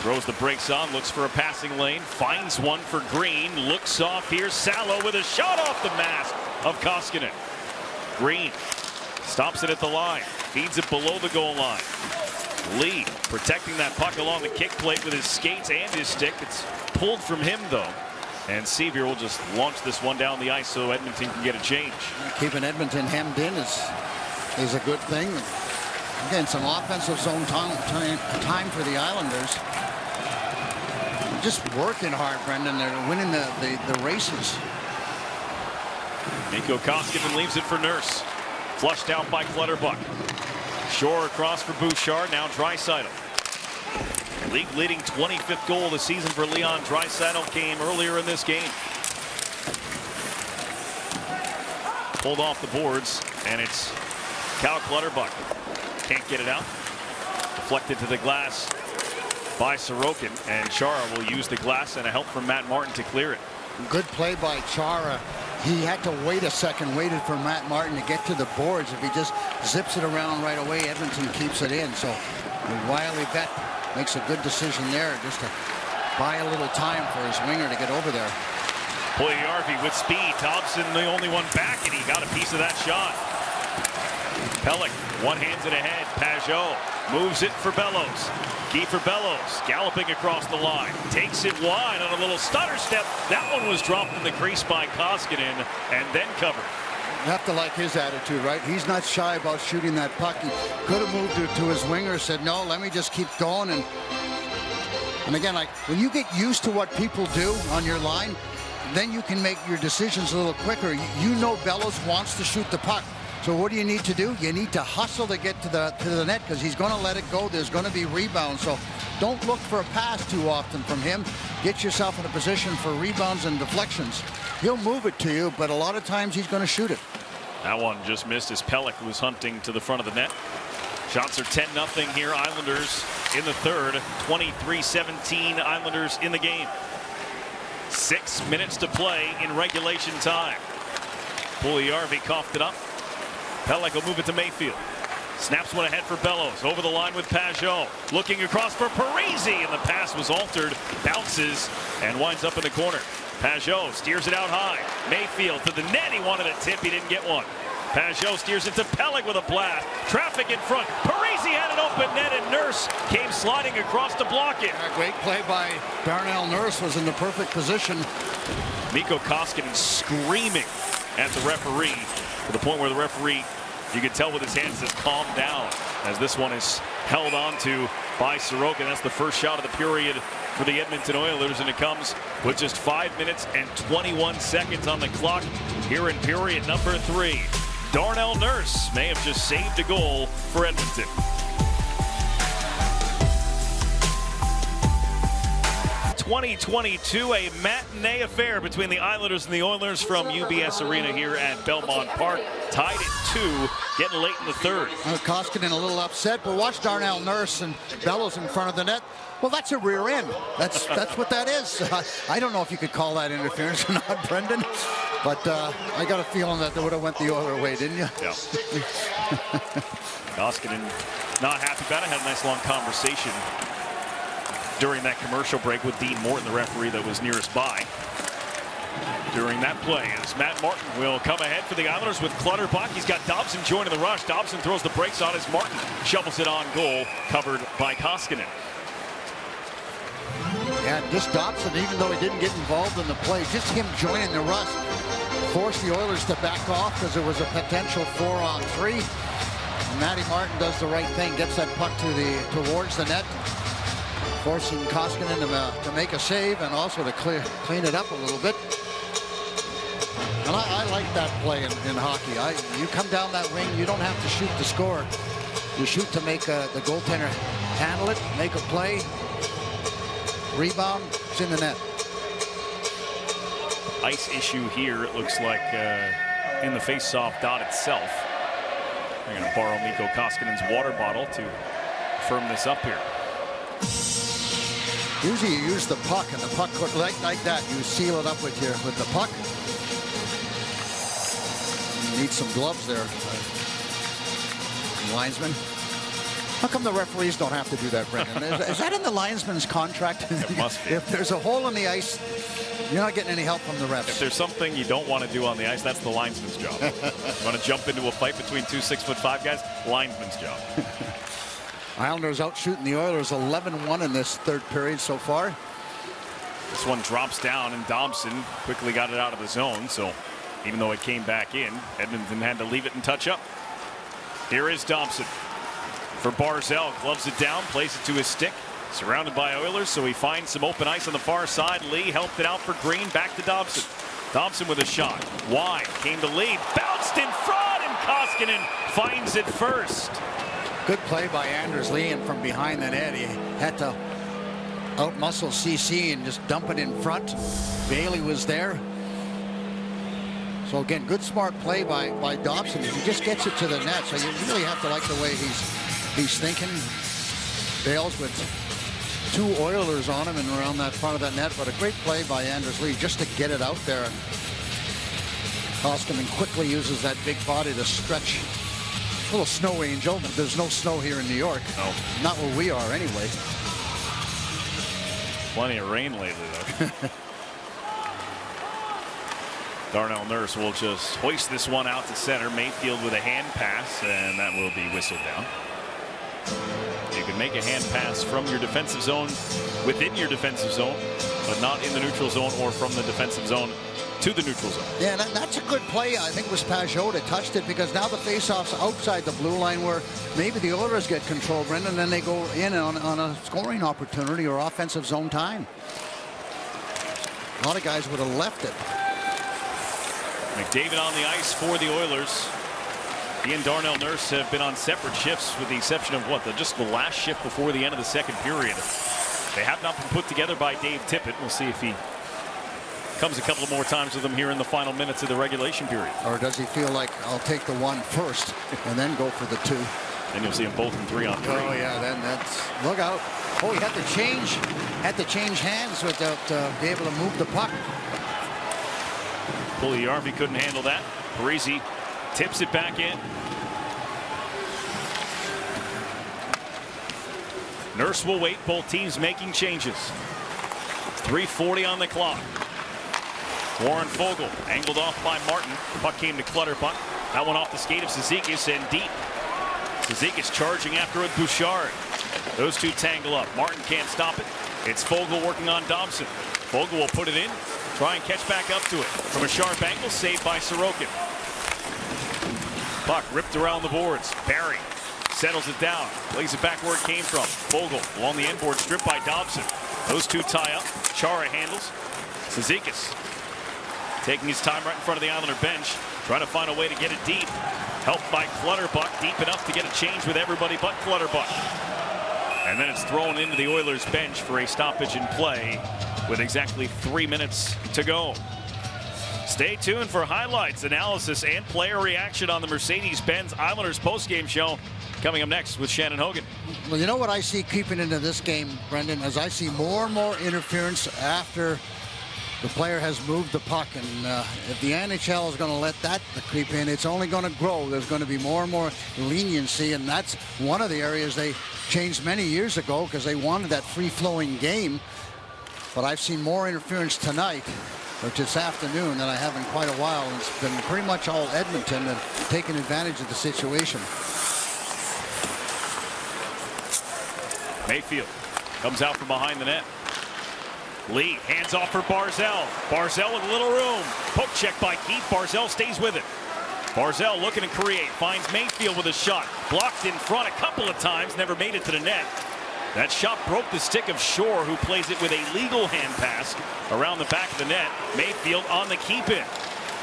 Throws the brakes on, looks for a passing lane, finds one for Green, looks off. Here's Salo with a shot off the mask of Koskinen. Green stops it at the line, feeds it below the goal line. Lee protecting that puck along the kick plate with his skates and his stick. It's pulled from him, though. And Sevier will just launch this one down the ice so Edmonton can get a change. Keeping Edmonton hemmed in is a good thing. Again, some offensive zone time for the Islanders. Just working hard, Brendan. They're winning the races. Mikko Koskinen leaves it for Nurse. Flushed out by Clutterbuck. Shore across for Bouchard. Now Draisaitl. League-leading 25th goal of the season for Leon Draisaitl came earlier in this game. Pulled off the boards, and it's Cal Clutterbuck. Can't get it out. Deflected to the glass by Sorokin, and Chara will use the glass and a help from Matt Martin to clear it. Good play by Chara. He had to wait a second, waited for Matt Martin to get to the boards. If he just zips it around right away, Edmonton keeps it in. So the wily vet makes a good decision there just to buy a little time for his winger to get over there. Puljujarvi with speed. Dobson the only one back, and he got a piece of that shot. Pelech one-hands it ahead. Pajot moves it for Bellows. Kiefer Bellows galloping across the line. Takes it wide on a little stutter step. That one was dropped in the crease by Koskinen and then covered. You have to like his attitude, right? He's not shy about shooting that puck. He could have moved it to his winger, said, no, let me just keep going. And again, like when you get used to what people do on your line, then you can make your decisions a little quicker. You know Bellows wants to shoot the puck. So what do you need to do? You need to hustle to get to the net because he's going to let it go. There's going to be rebounds. So don't look for a pass too often from him. Get yourself in a position for rebounds and deflections. He'll move it to you, but a lot of times he's going to shoot it. That one just missed as Pelech was hunting to the front of the net. Shots are 10-0 here. Islanders in the 3rd. 23-17 Islanders in the game. 6 minutes to play in regulation time. Puljujarvi coughed it up. Pelech will move it to Mayfield. Snaps one ahead for Bellows. Over the line with Pajot. Looking across for Parise, and the pass was altered. Bounces and winds up in the corner. Pajot steers it out high. Mayfield to the net. He wanted a tip. He didn't get one. Pajot steers it to Pelech with a blast. Traffic in front. Parise had an open net, and Nurse came sliding across to block it. A great play by Darnell Nurse was in the perfect position. Mikko Koskinen screaming at the referee to the point where the referee, you can tell with his hands, says calm down as this one is held on to by Sorokin. That's the first shot of the period for the Edmonton Oilers, and it comes with just 5 minutes and 21 seconds on the clock here in period number 3. Darnell Nurse may have just saved a goal for Edmonton. '22, a matinee affair between the Islanders and the Oilers from UBS Arena here at Belmont Park. Tied at 2, getting late in the 3rd. Koskinen a little upset, but watch Darnell Nurse and Bellows in front of the net. Well, that's a rear end. That's what that is. I don't know if you could call that interference or not, Brendan, but I got a feeling that they would have went the other way, didn't you? Yeah. Koskinen not happy about it. Had a nice long conversation during that commercial break with Dean Morton, the referee that was nearest by. During that play, as Matt Martin will come ahead for the Islanders with Clutterbuck. He's got Dobson joining the rush. Dobson throws the brakes on as Martin shovels it on goal, covered by Koskinen. Yeah, just Dobson, even though he didn't get involved in the play, just him joining the rush forced the Oilers to back off because there was a potential 4-on-3. Matty Martin does the right thing, gets that puck towards the net, forcing Koskinen to make a save and also to clean it up a little bit. And I like that play in hockey. You come down that ring, you don't have to shoot to score. You shoot to make the goaltender handle it, make a play, rebound, it's in the net. Ice issue here, it looks like, in the face-off dot itself. They're going to borrow Mikko Koskinen's water bottle to firm this up here. Usually you use the puck, and the puck like that. You seal it up with the puck. You need some gloves there, linesman. How come the referees don't have to do that, Brendan? Is that in the linesman's contract? It must be. If there's a hole in the ice, you're not getting any help from the refs. If there's something you don't want to do on the ice, that's the linesman's job. You want to jump into a fight between two 6'5" guys? Linesman's job. Islanders out shooting the Oilers 11-1 in this third period so far. This one drops down, and Dobson quickly got it out of the zone. So even though it came back in, Edmonton had to leave it and touch up. Here is Dobson for Barzal. Gloves it down, plays it to his stick. Surrounded by Oilers, so he finds some open ice on the far side. Lee helped it out for Green. Back to Dobson. Dobson with a shot. Wide. Came to Lee. Bounced in front, and Koskinen finds it first. Good play by Anders Lee, and from behind the net, he had to outmuscle CC and just dump it in front. Bailey was there. So again, good smart play by Dobson. He just gets it to the net, so you really have to like the way he's thinking. Bales with two Oilers on him and around that front of that net, but a great play by Anders Lee just to get it out there. Koskinen quickly uses that big body to stretch. A little snow angel, but there's no snow here in New York. No. Not where we are anyway. Plenty of rain lately, though. Darnell Nurse will just hoist this one out to center. Mayfield with a hand pass, and that will be whistled down. You can make a hand pass from your defensive zone, within your defensive zone, but not in the neutral zone or from the defensive zone to the neutral zone. Yeah, that's a good play. I think it was Pajot that touched it, because now the faceoff's outside the blue line where maybe the Oilers get control, Brendan, and then they go in on a scoring opportunity or offensive zone time. A lot of guys would have left it. McDavid on the ice for the Oilers. He and Darnell Nurse have been on separate shifts, with the exception of just the last shift before the end of the second period. They have not been put together by Dave Tippett. We'll see if he comes a couple more times with them here in the final minutes of the regulation period. Or does he feel like, I'll take the one first and then go for the two? Then you'll see them both in 3-on-3. Oh yeah, then that's, look out. Oh, he had to change hands without be able to move the puck. Puljujärvi couldn't handle that. Parisi tips it back in. Nurse will wait. Both teams making changes. 3:40 on the clock. Warren Foegele angled off by Martin. Puck came to Clutterbuck. That one off the skate of Cizikas and deep. Cizikas charging after it. Bouchard. Those two tangle up. Martin can't stop it. It's Foegele working on Dobson. Foegele will put it in. Try and catch back up to it. From a sharp angle, saved by Sorokin. Puck ripped around the boards. Barry settles it down. Plays it back where it came from. Foegele along the inboard strip by Dobson. Those two tie up. Chara handles. Cizikas taking his time right in front of the Islander bench. Trying to find a way to get it deep. Helped by Clutterbuck. Deep enough to get a change with everybody but Clutterbuck. And then it's thrown into the Oilers bench for a stoppage in play with exactly 3 minutes to go. Stay tuned for highlights, analysis, and player reaction on the Mercedes-Benz Islanders postgame show coming up next with Shannon Hogan. Well, you know what I see creeping into this game, Brendan, as I see more and more interference after the player has moved the puck. And if the NHL is going to let that creep in, it's only going to grow. There's going to be more and more leniency, and that's one of the areas they changed many years ago because they wanted that free-flowing game. But I've seen more interference tonight, or this afternoon, than I have in quite a while. And it's been pretty much all Edmonton and taking advantage of the situation. Mayfield comes out from behind the net. Lee hands off for Barzal. Barzal with a little room. Poke check by Keith. Barzal stays with it. Barzal looking to create, finds Mayfield with a shot. Blocked in front a couple of times, never made it to the net. That shot broke the stick of Shore, who plays it with a legal hand pass around the back of the net. Mayfield on the keep-in.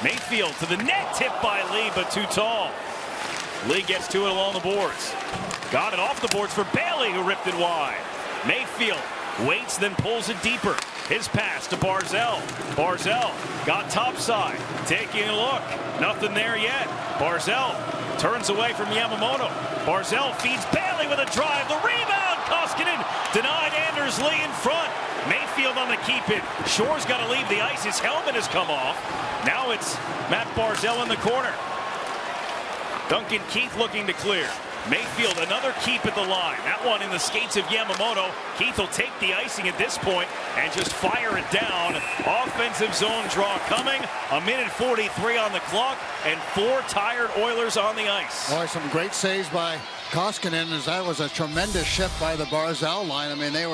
Mayfield to the net, tipped by Lee, but too tall. Lee gets to it along the boards. Got it off the boards for Bailey, who ripped it wide. Mayfield waits, then pulls it deeper. His pass to Barzal. Barzal got topside, taking a look. Nothing there yet. Barzal turns away from Yamamoto. Barzal feeds Bailey with a drive. The rebound, Koskinen denied Anders Lee in front. Mayfield on the keep-in. Shore's got to leave the ice. His helmet has come off. Now it's Matt Barzal in the corner. Duncan Keith looking to clear. Mayfield, another keep at the line. That one in the skates of Yamamoto. Keith will take the icing at this point and just fire it down. Offensive zone draw coming. 1:43 on the clock and 4 tired Oilers on the ice. Boy, some great saves by Koskinen, as that was a tremendous shift by the Barzal line. I mean, they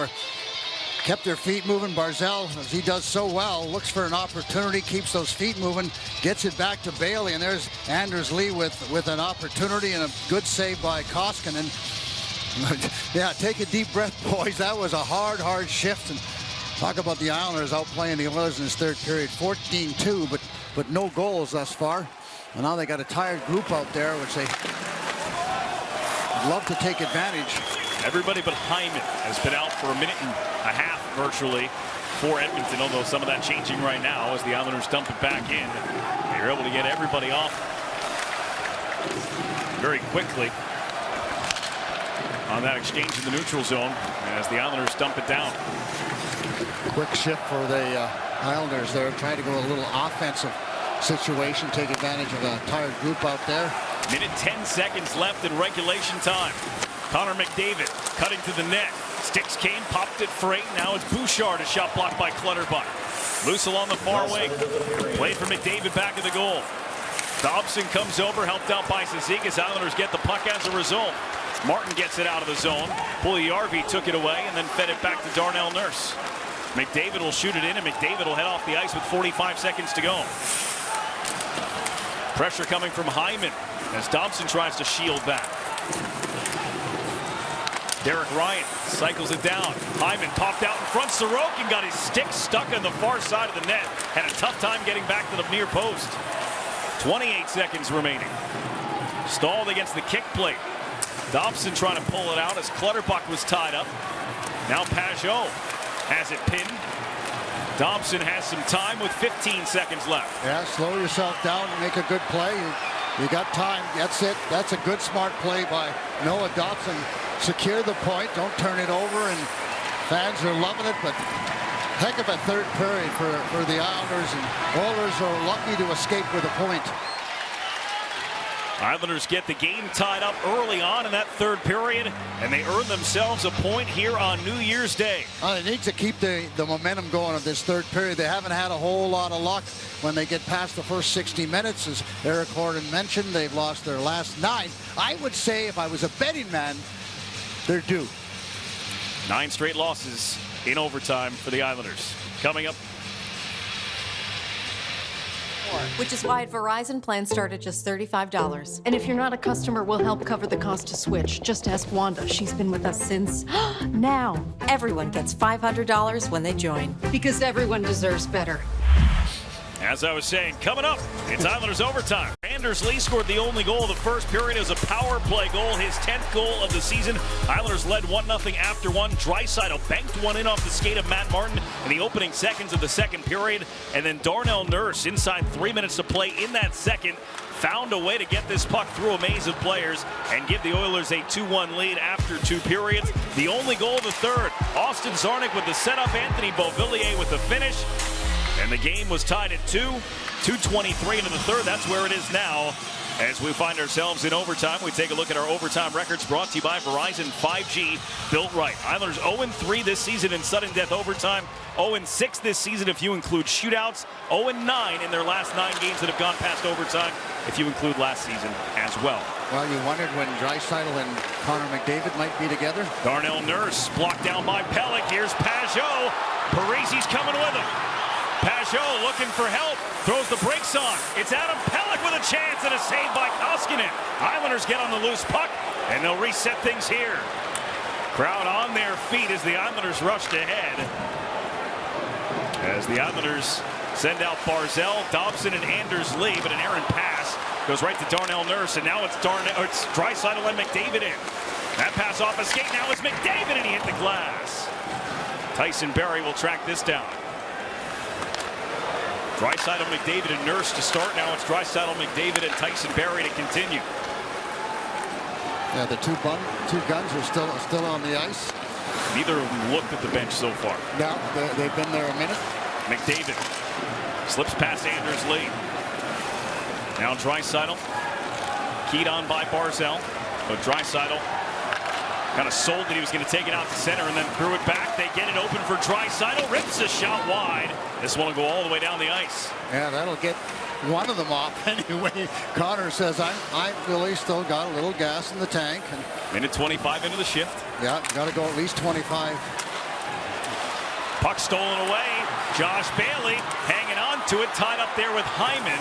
kept their feet moving. Barzal, as he does so well, looks for an opportunity, keeps those feet moving, gets it back to Bailey, and there's Anders Lee with an opportunity and a good save by Koskinen. Yeah, take a deep breath, boys. That was a hard shift. And talk about the Islanders outplaying the Oilers in this third period, 14-2, but no goals thus far. And now they got a tired group out there, which they would love to take advantage. Everybody but Hyman has been out for a minute and a half virtually for Edmonton, although some of that changing right now as the Islanders dump it back in. They're able to get everybody off very quickly on that exchange in the neutral zone as the Islanders dump it down. Quick shift for the Islanders there, trying to go a little offensive situation, take advantage of a tired group out there. Minute 10 seconds left in regulation time. Connor McDavid cutting to the net. Sticks came, popped it free. Now it's Bouchard, a shot blocked by Clutterbuck. Loose along the far wing. Played for McDavid back of the goal. Dobson comes over, helped out by Cizikas. Islanders get the puck as a result. Martin gets it out of the zone. Puljujarvi took it away and then fed it back to Darnell Nurse. McDavid will shoot it in, and McDavid will head off the ice with 45 seconds to go. Pressure coming from Hyman as Dobson tries to shield that. Derek Ryan cycles it down. Hyman popped out in front. Sorokin got his stick stuck on the far side of the net. Had a tough time getting back to the near post. 28 seconds remaining. Stalled against the kick plate. Dobson trying to pull it out as Clutterbuck was tied up. Now Pajot has it pinned. Dobson has some time with 15 seconds left. Yeah, slow yourself down and make a good play. You got time. That's it. That's a good, smart play by Noah Dobson. Secure the point. Don't turn it over. And fans are loving it. But heck of a third period for the Islanders. And Oilers are lucky to escape with a point. Islanders get the game tied up early on in that third period, and they earn themselves a point here on New Year's Day. They need to keep the momentum going of this third period. They haven't had a whole lot of luck when they get past the first 60 minutes. As Eric Horton mentioned, they've lost their last 9. I would say, if I was a betting man, they're due. 9 straight losses in overtime for the Islanders. Coming up. Which is why at Verizon, plans start at just $35. And if you're not a customer, we'll help cover the cost to switch. Just ask Wanda. She's been with us since now. Everyone gets $500 when they join. Because everyone deserves better. As I was saying, coming up, it's Islanders overtime. Anders Lee scored the only goal of the first period as a power play goal, his 10th goal of the season. Islanders led 1-0 after one. Draisaitl banked one in off the skate of Matt Martin in the opening seconds of the second period. And then Darnell Nurse, inside 3 minutes to play in that second, found a way to get this puck through a maze of players and give the Oilers a 2-1 lead after 2 periods. The only goal of the third, Austin Czarnik with the setup, Anthony Beauvillier with the finish. And the game was tied at 2. 2:23 into the third. That's where it is now. As we find ourselves in overtime, we take a look at our overtime records brought to you by Verizon 5G built right. Islanders 0-3 this season in sudden death overtime. 0-6 this season if you include shootouts. 0-9 in their last 9 games that have gone past overtime if you include last season as well. Well, you wondered when Draisaitl and Connor McDavid might be together. Darnell Nurse blocked down by Pelech. Here's Pajot. Parisi's coming with him. Pajot Pajot looking for help. Throws the brakes on. It's Adam Pelech with a chance and a save by Koskinen. Islanders get on the loose puck, and they'll reset things here. Crowd on their feet as the Islanders rushed ahead. As the Islanders send out Barzal, Dobson, and Anders Lee, but an errant pass goes right to Darnell Nurse, and now it's Draisaitl and McDavid in. That pass off a skate, now it's McDavid, and he hit the glass. Tyson Barrie will track this down. Draisaitl, McDavid, and Nurse to start. Now it's Draisaitl, McDavid, and Tyson Barrie to continue. Yeah, the two guns are still on the ice. Neither of them looked at the bench so far. No, they've been there a minute. McDavid slips past Anders Lee. Now Draisaitl, keyed on by Barzal, but Draisaitl kind of sold that he was going to take it out to center and then threw it back. They get it open for Draisaitl, rips a shot wide. This one will go all the way down the ice. Yeah, that'll get one of them off anyway. Connor says, I really still got a little gas in the tank. And minute 25 into the shift. Yeah, got to go at least 25. Puck stolen away. Josh Bailey hanging on to it, tied up there with Hyman.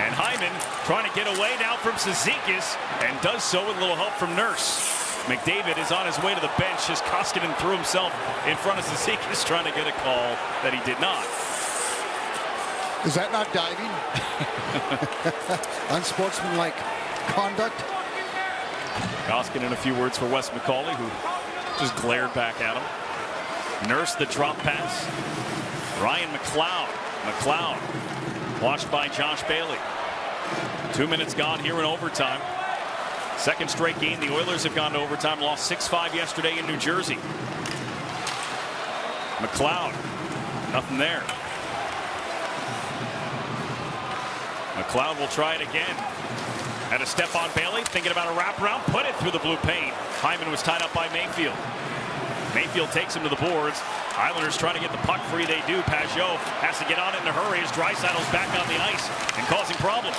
And Hyman trying to get away now from Cizikas, and does so with a little help from Nurse. McDavid is on his way to the bench as Koskinen threw himself in front of Cizikas, trying to get a call that he did not. Is that not diving? Unsportsmanlike conduct. Koskinen a few words for Wes McCauley, who just glared back at him. Nurse the drop pass. Ryan McLeod. McLeod watched by Josh Bailey. 2 minutes gone here in overtime. Second straight game the Oilers have gone to overtime, lost 6-5 yesterday in New Jersey. McLeod, nothing there. McLeod will try it again. Had a step on Bailey, thinking about a wraparound, put it through the blue paint. Hyman was tied up by Mayfield. Mayfield takes him to the boards. Islanders trying to get the puck free. They do. Pajot has to get on it in a hurry as Draisaitl's back on the ice and causing problems.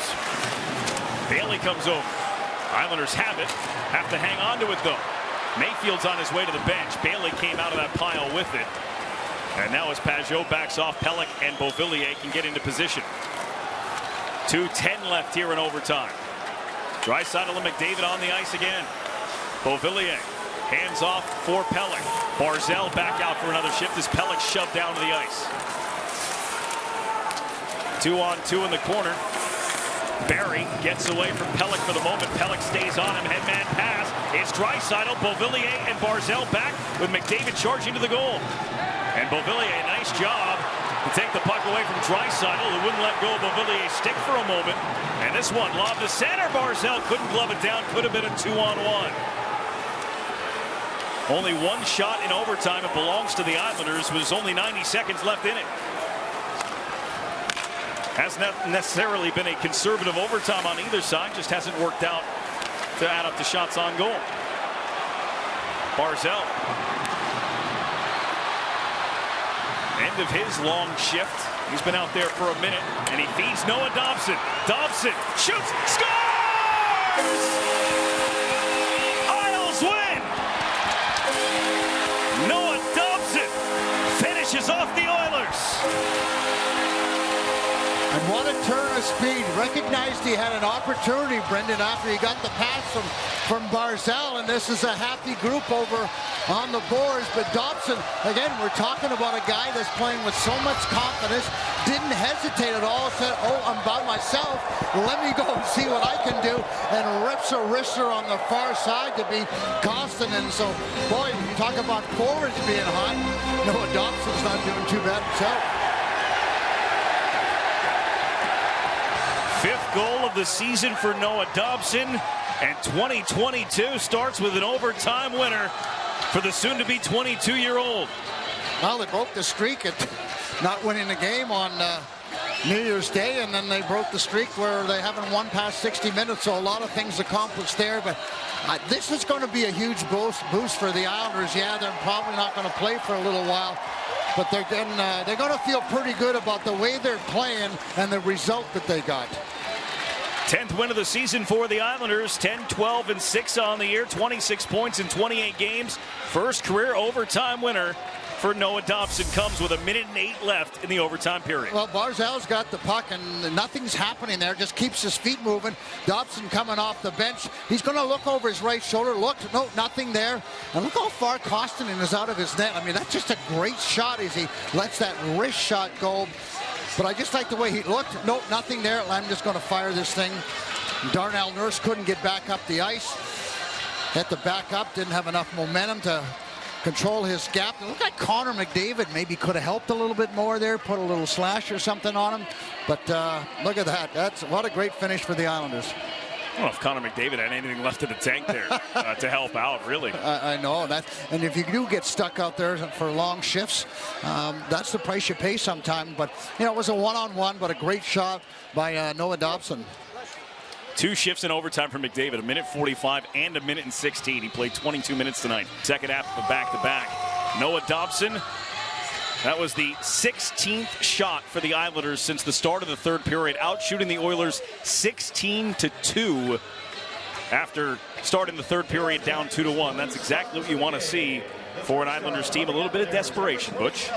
Bailey comes over. Islanders have it. Have to hang on to it, though. Mayfield's on his way to the bench. Bailey came out of that pile with it. And now as Pajot backs off, Pelech and Beauvillier can get into position. 2:10 left here in overtime. Draisaitl and McDavid on the ice again. Beauvillier hands off for Pelech. Barzal back out for another shift as Pelech shoved down to the ice. 2-on-2 in the corner. Barrie gets away from Pelech for the moment. Pelech stays on him. Headman pass. It's Draisaitl, Beauvillier, and Barzal back with McDavid charging to the goal. And Beauvillier, nice job to take the puck away from Draisaitl, who wouldn't let go of Beauvillier's stick for a moment. And this one lobbed to center. Barzal couldn't glove it down. Could have been a 2-on-1. Only one shot in overtime. It belongs to the Islanders. There's only 90 seconds left in it. Hasn't necessarily been a conservative overtime on either side. Just hasn't worked out to add up the shots on goal. Barzal. End of his long shift. He's been out there for a minute, and he feeds Noah Dobson. Dobson shoots, scores! Isles win! Noah Dobson finishes off the Oilers. And what a turn of speed. Recognized he had an opportunity, Brendan, after he got the pass from Barzal, and this is a happy group over on the boards. But Dobson, again, we're talking about a guy that's playing with so much confidence, didn't hesitate at all, said, oh, I'm by myself, let me go and see what I can do, and rips a wrister on the far side to be Koskinen. So, boy, you talk about forwards being hot. Noah Dobson's not doing too bad himself. Fifth goal of the season for Noah Dobson, and 2022 starts with an overtime winner for the soon-to-be 22-year-old. Well, they broke the streak at not winning the game on New Year's Day, and then they broke the streak where they haven't won past 60 minutes, so a lot of things accomplished there. But this is going to be a huge boost for the Islanders. Yeah, they're probably not going to play for a little while, but they're going to feel pretty good about the way they're playing and the result that they got. 10th win of the season for the Islanders. 10-12-6 on the year. 26 points in 28 games. First career overtime winner for Noah Dobson comes with 1:08 left in the overtime period. Well, Barzal's got the puck, and nothing's happening there. Just keeps his feet moving. Dobson coming off the bench. He's going to look over his right shoulder. Look, no, nothing there. And look how far Koskinen is out of his net. I mean, that's just a great shot as he lets that wrist shot go. But I just like the way he looked. No, nothing there. I'm just going to fire this thing. Darnell Nurse couldn't get back up the ice. Had to back up. Didn't have enough momentum to control his gap. It looked like Connor McDavid maybe could have helped a little bit more there. Put a little slash or something on him. But look at that. What a great finish for the Islanders. I don't know if Connor McDavid had anything left in the tank there to help out, really. I know that. And if you do get stuck out there for long shifts, that's the price you pay sometime. But, you know, it was a one-on-one, but a great shot by Noah Dobson. 2 shifts in overtime for McDavid, 1:45 and 1:16. He played 22 minutes tonight. Second half of a back-to-back. Noah Dobson, that was the 16th shot for the Islanders since the start of the third period, out shooting the Oilers 16-2 after starting the third period down 2-1. That's exactly what you want to see for an Islanders team. A little bit of desperation, Butch.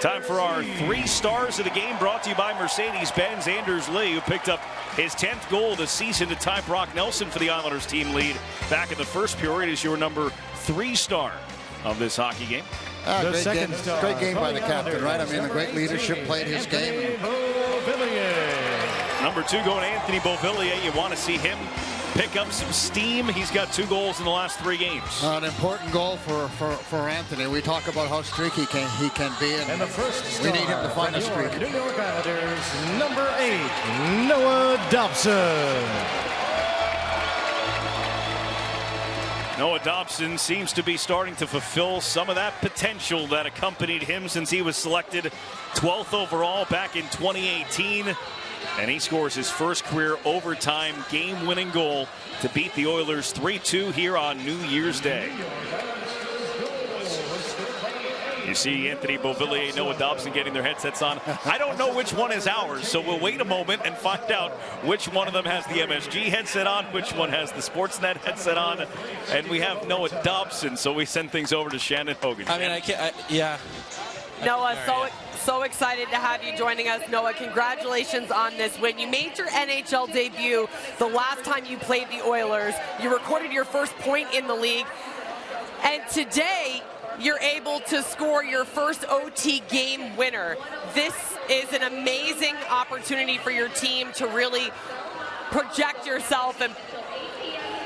Time for our 3 stars of the game, brought to you by Mercedes-Benz. Anders Lee, who picked up his 10th goal of the season to tie Brock Nelson for the Islanders team lead back in the first period, is your number 3 star of this hockey game. Great game by the captain, right? I mean, a great leadership, played his game. Number 2 going to Anthony Beauvillier. You want to see him pick up some steam. He's got 2 goals in the last 3 games. An important goal for Anthony. We talk about how streaky he can be, and the first we need him to find a streak. New York Islanders, number 8, Noah Dobson. Noah Dobson seems to be starting to fulfill some of that potential that accompanied him since he was selected 12th overall back in 2018. And he scores his first career overtime game-winning goal to beat the Oilers 3-2 here on New Year's Day. You see Anthony Beauvillier, Noah Dobson getting their headsets on. I don't know which one is ours, so we'll wait a moment and find out which one of them has the MSG headset on, which one has the Sportsnet headset on. And we have Noah Dobson, so we send things over to Shannon Hogan. I mean, yeah. Noah, so excited to have you joining us. Noah, congratulations on this win. You made your NHL debut the last time you played the Oilers. You recorded your first point in the league. And today, you're able to score your first OT game winner. This is an amazing opportunity for your team to really project yourself. And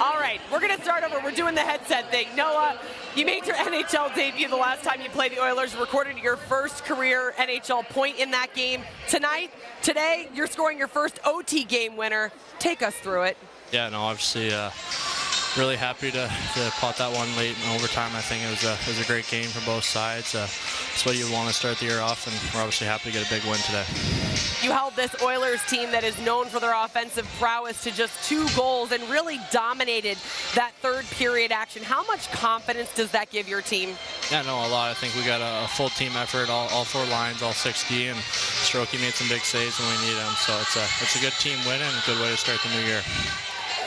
all right, we're going to start over. We're doing the headset thing. Noah, you made your NHL debut the last time you played the Oilers, recorded your first career NHL point in that game. Today, you're scoring your first OT game winner. Take us through it. Yeah, no, obviously really happy to pot that one late in overtime. I think it was a great game for both sides. It's what you want to start the year off, and we're obviously happy to get a big win today. You held this Oilers team that is known for their offensive prowess to just 2 goals and really dominated that third period action. How much confidence does that give your team? Yeah, no, a lot. I think we got a full team effort, all 4 lines, all 60, and Strokey made some big saves when we need him. So it's a good team win and a good way to start the new year.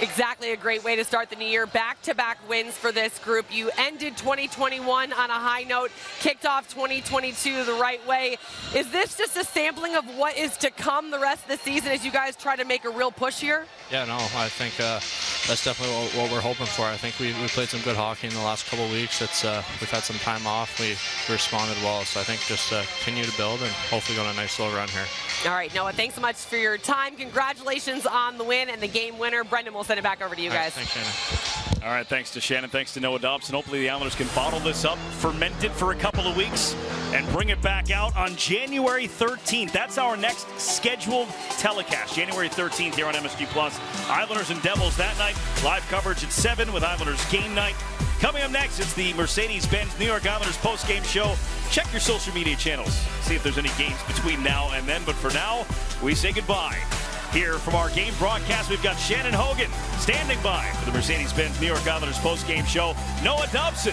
Exactly, a great way to start the new year. Back-to-back wins for this group. You ended 2021 on a high note, kicked off 2022 the right way. Is this just a sampling of what is to come the rest of the season as you guys try to make a real push here? Yeah, no, I think that's definitely what we're hoping for. I think we played some good hockey in the last couple of weeks. We've had some time off. We responded well, so I think just continue to build and hopefully go on a nice slow run here. All right, Noah, thanks so much for your time. Congratulations on the win and the game winner. Brendan, we'll send it back over to you guys. Thanks, Shannon. All right, thanks to Shannon. Thanks to Noah Dobson. Hopefully the Islanders can bottle this up, ferment it for a couple of weeks, and bring it back out on January 13th. That's our next scheduled telecast, January 13th here on MSG+. Islanders and Devils that night. Live coverage at 7 with Islanders Game Night. Coming up next, it's the Mercedes-Benz New York Islanders post-game show. Check your social media channels. See if there's any games between now and then. But for now, we say goodbye. Here from our game broadcast, we've got Shannon Hogan standing by for the Mercedes-Benz New York Islanders post-game show. Noah Dobson.